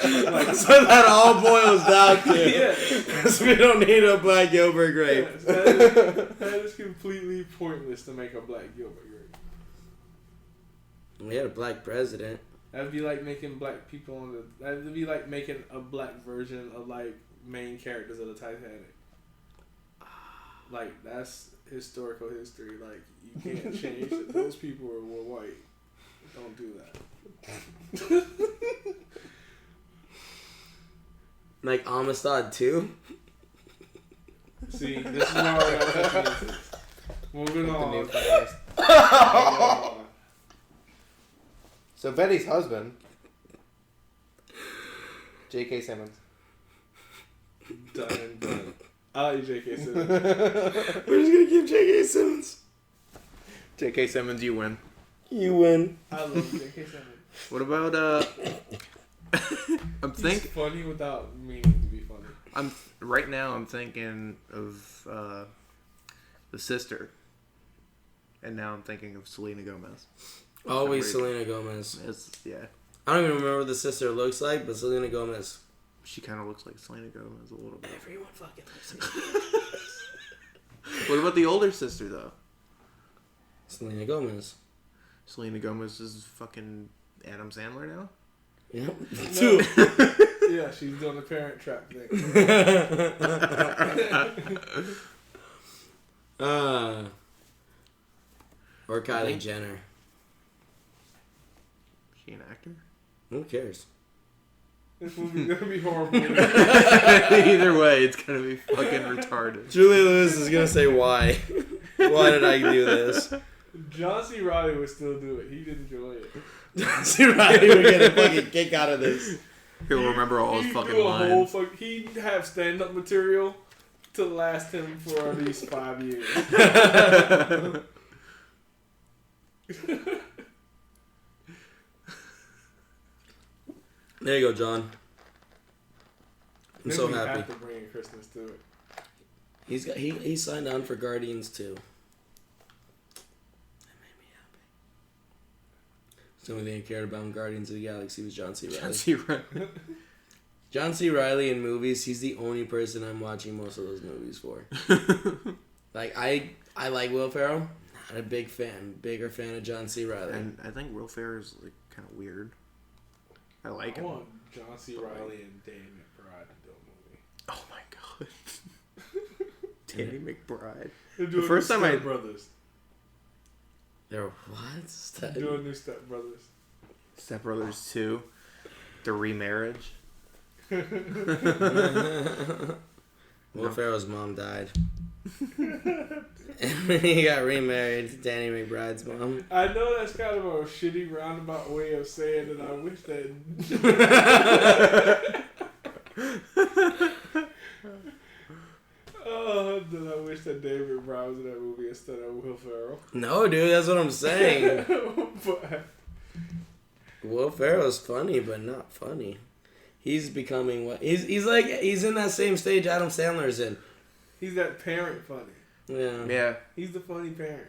what that all boils down to.
Yeah.
Because we don't need a black Gilbert Grape.
Yes, that is completely pointless to make a black Gilbert Grape.
We had a black president.
That'd be like making black people on the... That'd be like making a black version of, like, main characters of the Titanic. Like, that's historical history. Like, you can't change that those people were white. Don't do that.
Like Amistad 2?
See, this is why we're not touching this. Moving on.
So Betty's husband, J.K. Simmons.
Done and done. I like J.K. Simmons.
We're just gonna keep J.K. Simmons.
J.K. Simmons, you win.
You win.
I love J.K. Simmons.
What about I'm
He's
thinking.
funny without meaning to be funny.
Right now. I'm thinking of the sister, and now I'm thinking of Selena Gomez.
Always Selena Gomez.
Yeah.
I don't even remember what the sister looks like, but Selena Gomez.
She kind of looks like Selena Gomez a little bit.
Everyone fucking looks like Selena Gomez.
What about the older sister though?
Selena Gomez.
Selena Gomez is fucking Adam Sandler now.
Yep.
No. Yeah, she's doing the Parent Trap thing.
Or Kylie Jenner.
Is she an actor?
Who cares?
This movie's gonna be horrible.
Either way, it's gonna be fucking retarded.
Julie Lewis is gonna say why. Why did I do this?
John C. Reilly would still do it. He'd enjoy it.
John C. Reilly would get a fucking kick out of this.
He'll remember all his
He'd
fucking
do a
lines.
he'd have stand-up material to last him for at least 5 years.
There you go, John. I'm
Then
so
we
happy.
have to bring a Christmas to it.
He signed on for Guardians 2. That made me happy. The only thing I cared about in Guardians of the Galaxy was John C. Reilly.
John C. Reilly.
John C. Reilly in movies, he's the only person I'm watching most of those movies for. Like, I like Will Ferrell. Not a bigger fan of John C. Reilly.
And I think Will Ferrell's like kind of weird. I like
I
him.
want John C. Reilly and Danny McBride to do a movie.
Oh my god. Danny McBride.
They're
The
doing
first
new
time
Step Brothers.
They're what?
They're doing new Step Brothers.
Step Brothers 2. The remarriage.
Will Ferrell's mom died. And when he got remarried to Danny McBride's mom.
I know that's kind of a shitty roundabout way of saying that. I wish that. Oh, that I wish that David McBride was in that movie instead of Will Ferrell.
No, dude, that's what I'm saying.
But
Will Ferrell's funny, but not funny. He's becoming what he's in that same stage Adam Sandler's in.
he's that parent funny.
Yeah.
Yeah.
He's the funny parent.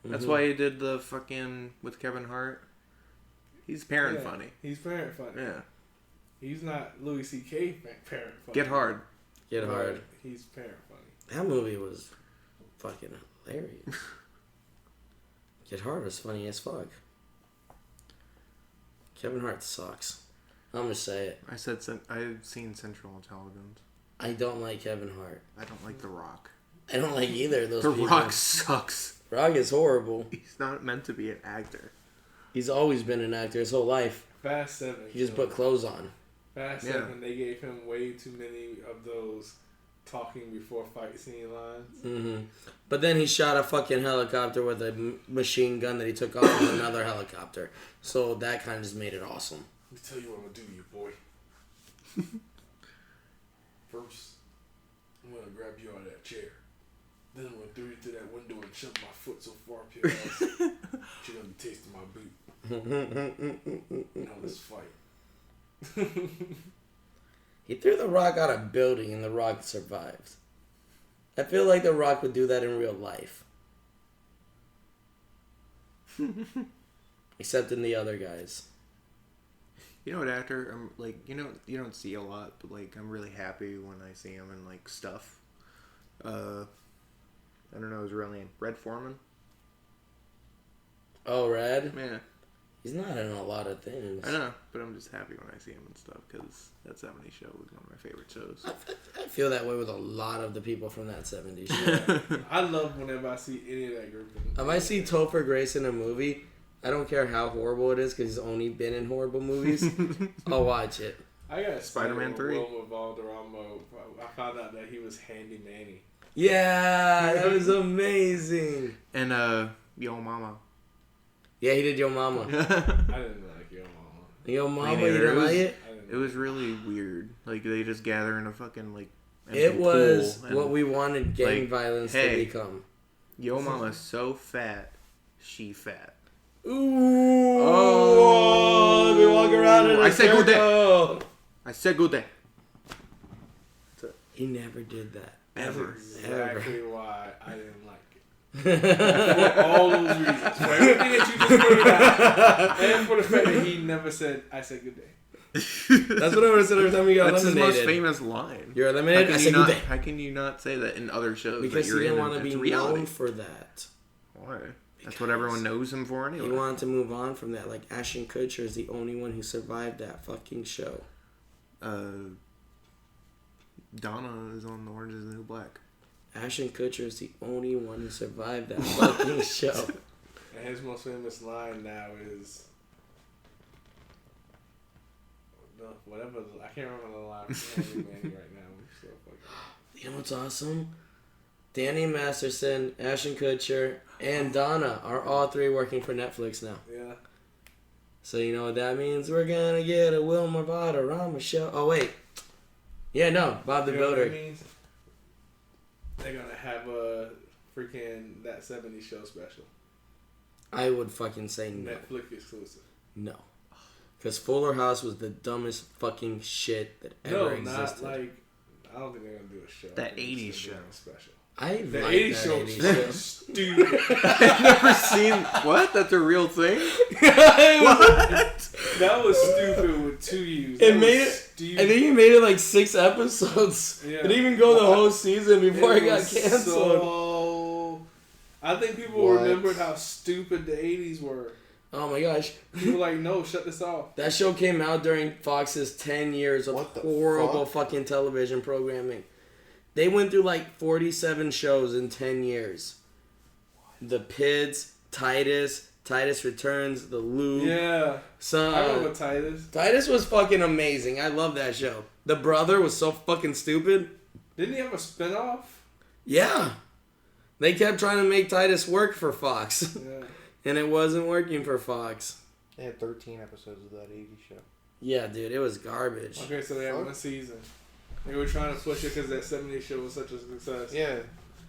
That's why he did the fucking with Kevin Hart. He's parent
Yeah,
funny.
He's parent funny.
Yeah.
He's not Louis C.K. parent funny.
Get hard.
Get
But
hard.
He's parent funny.
That movie was fucking hilarious. Get Hard was funny as fuck. Kevin Hart sucks. I'm gonna say it.
I said I've seen Central Intelligence.
I don't like Kevin Hart.
I don't like The Rock.
I don't like either of those
The
people.
Rock sucks.
Rock is horrible.
He's not meant to be an actor.
He's always been an actor his whole life.
Fast 7.
He just put clothes on.
Fast
Yeah.
7, they gave him way too many of those talking before fight scene lines.
Mm-hmm. But then he shot a fucking helicopter with a machine gun that he took off with another helicopter. So that kind of just made it awesome.
Let me tell you what I'm gonna do to you, boy. First, I'm gonna grab you out of that chair. Then I'm gonna throw you through that window and shove my foot so far up your ass. You're gonna be tasting my boot. Now let's fight.
He threw The Rock out of a building and The Rock survived. I feel like The Rock would do that in real life. Except in the other guys.
You know what actor? I'm like, you don't see a lot, but like I'm really happy when I see him in like stuff. I don't know his real name. Red Foreman.
Oh, Red?
Yeah,
He's not in a lot of things.
I know, but I'm just happy when I see him and stuff because that '70s show was one of my favorite shows.
I feel that way with a lot of the people from that 70s show.
I love whenever I see any of that group.
If I see Topher Grace in a movie, I don't care how horrible it is because he's only been in horrible movies. I'll watch it.
I got
Spider-Man 3.
Wilmer Valderrama. I found out that he was Handy Manny.
Yeah, that was amazing.
And Yo Mama.
Yeah, he did Yo Mama.
I didn't like Yo Mama.
Yo Mama,
Me
you
neither.
didn't like it?
It was really weird. Like, they just gather in a fucking, like, empty
It was
pool and,
what we wanted gang
like,
violence to
hey.
become.
Yo Mama's so fat, she fat.
Ooh.
Oh.
We walk around in a
I said good day.
circle.
I said good day.
He never did that.
Ever.
Exactly why I didn't like it. For all those reasons. For everything that you just pointed out. And for the fact that he never said, I said good day.
That's what I would have said every time we got
That's
eliminated.
his most famous line.
You're eliminated. I said good day.
How can you not say that in other shows?
Because
that you're
he didn't
in
want to
it's
be
reality.
known for that.
Why? That's what everyone knows him for anyway.
He wanted to move on from that. Like Ashton Kutcher is the only one who survived that fucking show.
Donna is on Orange is the New Black.
Ashton Kutcher is the only one who survived that fucking show.
And his most famous line now is... whatever. I can't remember the line from Handy Manny right now. So fucking...
You know what's awesome? Danny Masterson, Ashton Kutcher, and Donna are all three working for Netflix now.
Yeah.
So you know what that means? We're gonna get a Wilmer Valderrama show. Oh wait. Yeah, no, Bob the
You know what
Builder.
that means? They're gonna have a freaking That 70s Show special.
I would fucking say no.
Netflix exclusive.
No. Because Fuller House was the dumbest fucking shit that ever existed.
Not like... I don't think they're gonna do a show.
That
I think
80s
it's
show.
gonna be a Special.
I
The
like
80s
that
show
80s
was
show.
stupid.
I've never seen... What? That's a real thing?
What?
That was stupid with 2 U's.
It made it... I think he made it like 6 episodes.
Yeah.
It didn't even go the whole season before it got
was
canceled.
So... I think people
What?
remembered how stupid the 80s were.
Oh my gosh.
People were like, no, shut this off.
That show came out during Fox's 10 years of
What the
horrible
fuck?
fucking television programming. They went through like 47 shows in 10 years. The Pids, Titus Returns, The Loop.
Yeah.
So,
I remember Titus.
Titus was fucking amazing. I love that show. The brother was so fucking stupid.
Didn't he have a spinoff?
Yeah. They kept trying to make Titus work for Fox.
Yeah.
And it wasn't working for Fox.
They had 13 episodes of that 80s show.
Yeah, dude, it was garbage.
Okay, so they had one season. They were trying to push it because that 70s show was such a success.
Yeah.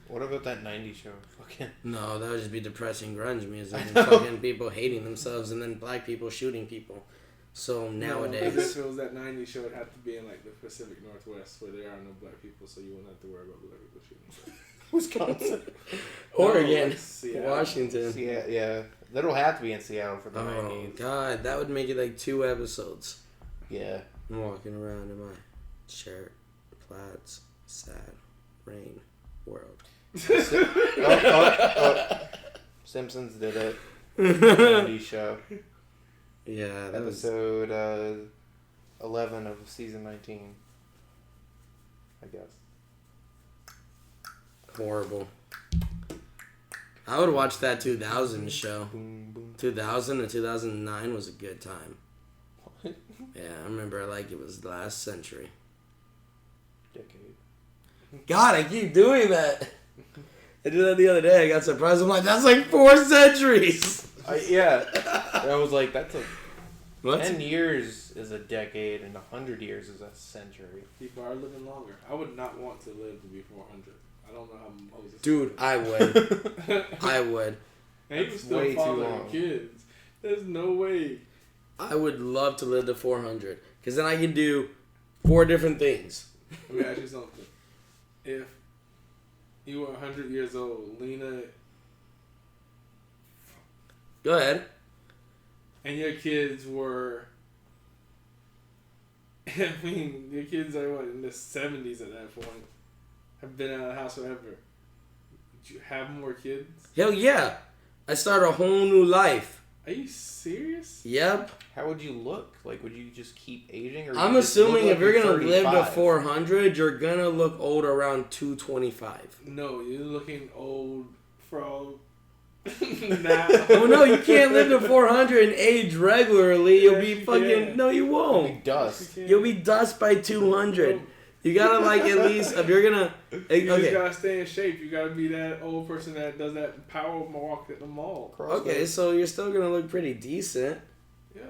What about that 90s show? Fucking.
No, that would just be depressing grunge music and fucking people hating themselves and then black people shooting people. So nowadays,
No, if it was that 90s show, it'd have to be in like the Pacific Northwest where there are no black people, so you wouldn't have to worry about black people shooting.
Wisconsin.
Oregon,
like Seattle.
Washington.
Yeah. That'll have to be in Seattle for the
Oh
90s.
god, that would make it like 2 episodes.
Yeah.
I'm walking around in my shirt, plaids, sad, rain, world.
Simpsons did it. 90s show.
Yeah, that was
Episode 11 of season 19. I guess.
horrible. I would watch that 2000 show.
Boom, boom.
2000 to 2009 was a good time. Yeah, I remember like it was last century.
Decade.
God, I keep doing that. I did that the other day. I got surprised. I'm like, that's like 4 centuries.
Yeah. I was like, that's a...
What?
10 years is a decade and 100 years is a century.
People are living longer. I would not want to live to be 400. I don't know how Moses.
Dude, I would. I would.
And he was
That's
still
way too
fathering
long.
kids. There's no way.
I would love to live to 400. Because then I can do 4 different things.
Let me ask you something. If you were 100 years old, Lena,
Go ahead.
and your kids were, I mean, your kids are what, in the 70s at that point, have been out of the house forever. Would you have more kids?
Hell yeah. I start a whole new life.
Are you serious?
Yep.
How would you look? Like, would you just keep aging? Or
I'm
you just look
assuming
like
if you're going to live to
35?
400, you're going to look old around 225.
No, you're looking old from
Nah.
Oh no, you can't live to 400 and age regularly. You'll be fucking. No, you won't.
Dust.
You'll be dust by 200. You gotta like at least if you're gonna.
You just
Okay.
gotta stay in shape. You gotta be that old person that does that power walk at the mall.
Okay, so you're still gonna look pretty decent.
Yeah.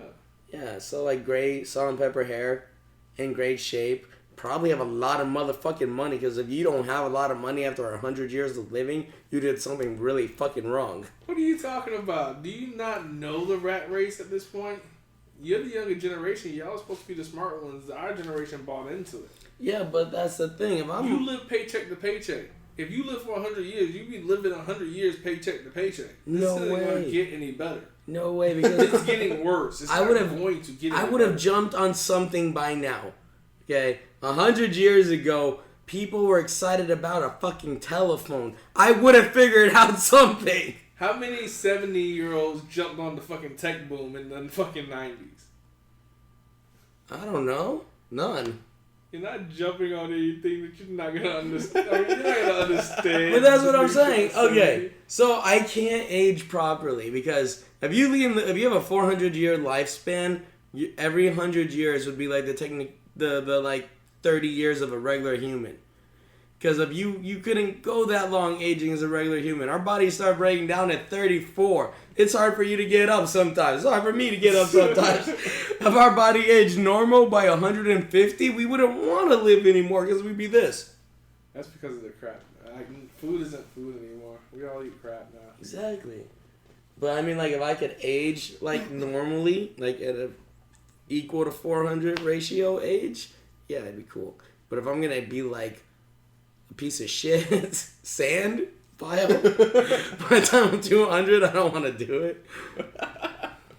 Yeah, so like gray salt and pepper hair, in great shape. Probably have a lot of motherfucking money because if you don't have a lot of money after 100 years of living, you did something really fucking wrong.
What are you talking about? Do you not know the rat race at this point? You're the younger generation. Y'all are supposed to be the smart ones. Our generation bought into it.
Yeah, but that's the thing. If
You live paycheck to paycheck. If you live for 100 years, you be living 100 years paycheck to paycheck. This isn't going to get any better.
No way, because
It's getting worse. It's not going to get any
I would have
better.
jumped on something by now. Okay, 100 years ago, people were excited about a fucking telephone. I would have figured out something.
How many 70-year-olds jumped on the fucking tech boom in the fucking 90s?
I don't know. None.
You're not jumping on anything that you're not gonna understand. You're not gonna understand.
But that's what I'm saying. Okay, so I can't age properly because if you have a 400-year lifespan, every 100 years would be like the like 30 years of a regular human. Because if you couldn't go that long aging as a regular human. Our bodies start breaking down at 34. It's hard for you to get up sometimes. It's hard for me to get up sometimes. If our body aged normal by 150, we wouldn't want to live anymore because we'd be this.
That's because of the crap. Like, food isn't food anymore. We all eat crap now.
Exactly. But I mean, like, if I could age like normally, like at a equal to 400 ratio age, yeah, it'd be cool. But if I'm gonna be like a piece of shit sand pile by the time I'm 200, I don't want to do it.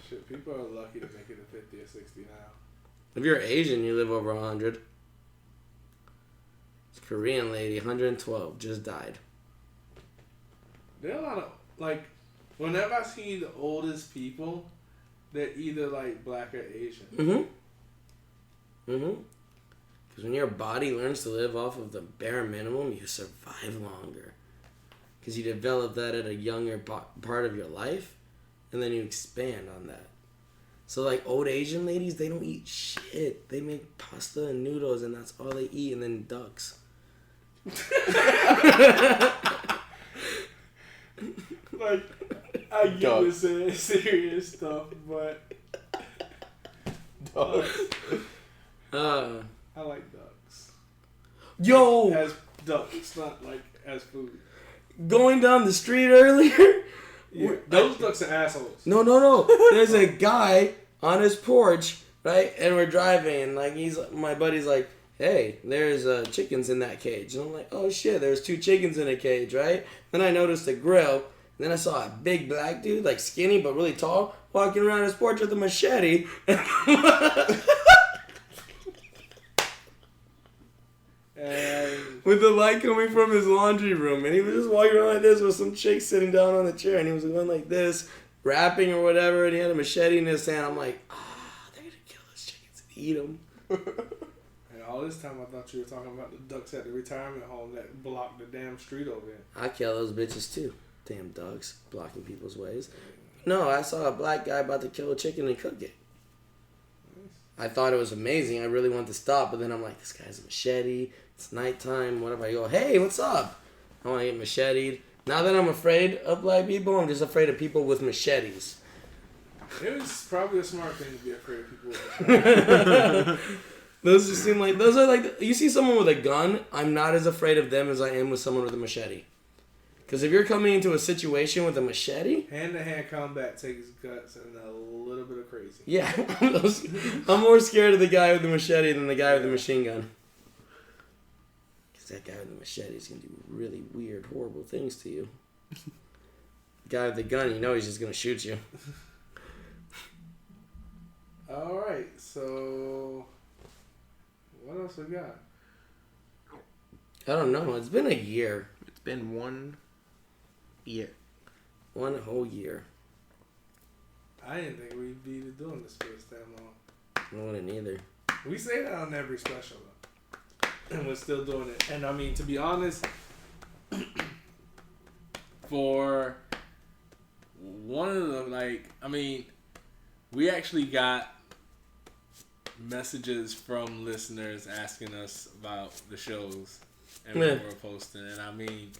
Shit, people are lucky to make it to 50 or 60 now.
If you're Asian, you live over 100. This Korean lady, 112, just died.
There are a lot of, like, whenever I see the oldest people, they're either like black or Asian.
Because when your body learns to live off of the bare minimum, you survive longer. Because you develop that at a younger part of your life, and then you expand on that. So, like, old Asian ladies, they don't eat shit. They make pasta and noodles, and that's all they eat, and then ducks.
Like, I get
Ducks.
saying serious stuff, but I like ducks.
Yo!
As ducks, not like as food.
Going down the street earlier?
Yeah, those ducks are assholes.
No. There's a guy on his porch, right? And we're driving, and like my buddy's like, "Hey, there's chickens in that cage." And I'm like, "Oh shit, there's 2 chickens in a cage, right?" Then I noticed a grill. And then I saw a big black dude, like skinny but really tall, walking around his porch with a machete.
And
with the light coming from his laundry room, and he was just walking around like this with some chick sitting down on the chair, and he was going like this, rapping or whatever, and he had a machete in his hand. I'm like, they're gonna kill those chickens and eat them.
And all this time I thought you were talking about the ducks at the retirement home that blocked the damn street over there.
I kill those bitches too. Damn ducks blocking people's ways. No, I saw a black guy about to kill a chicken and cook it. I thought it was amazing. I really wanted to stop, but then I'm like, this guy's a machete. It's nighttime. Whatever. I go, hey, what's up? I want to get macheted. Now that I'm afraid of black people, I'm just afraid of people with machetes.
It was probably a smart thing to be afraid of people with.
Those just seem like, those are like, you see someone with a gun, I'm not as afraid of them as I am with someone with a machete. Because if you're coming into a situation with a machete...
Hand-to-hand combat takes guts and a little bit of crazy.
Yeah, I'm more scared of the guy with the machete than the guy with the machine gun. Because that guy with the machete is going to do really weird, horrible things to you. The guy with the gun, you know he's just going to shoot you.
Alright, so... what else we got?
I don't know. It's been a year.
It's been 1 year.
1 whole year.
I didn't think we'd be doing this for this damn long.
I wouldn't either.
We say that on every special, though. And we're still doing it. And I mean, to be honest, for one of the we actually got messages from listeners asking us about the shows and what we're posting, and I mean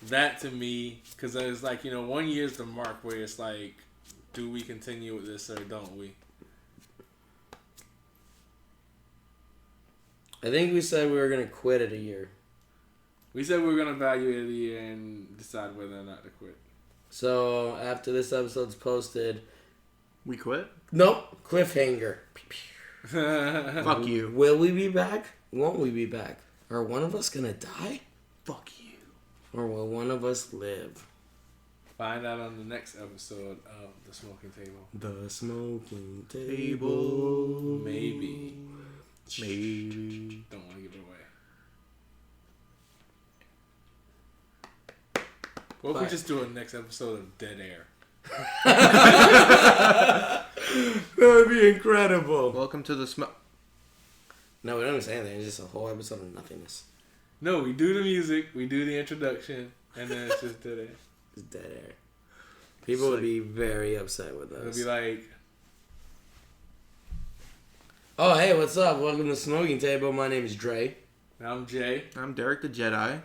that to me, because it's like 1 year's the mark where it's like, do we continue with this or don't we?
I think we said we were gonna quit it a year.
We said we were gonna evaluate it a year and decide whether or not to quit.
So after this episode's posted,
we quit.
Nope, cliffhanger.
Fuck you.
Will we be back? Won't we be back? Are one of us gonna die?
Fuck you.
Or will one of us live?
Find out on the next episode of The Smoking Table.
The Smoking Table.
Maybe.
Maybe.
Don't want to give it away. What if we just do a next episode of Dead Air?
That would be incredible.
Welcome to the smoke.
No, we don't even say anything. It's just a whole episode of nothingness.
No, we do the music, we do the introduction, and then it's just Dead Air.
It's Dead Air. People would be very upset with us.
It'll be like,
oh, hey, what's up? Welcome to Smoking Table. My name is Dre.
I'm Jay.
I'm Derek the Jedi.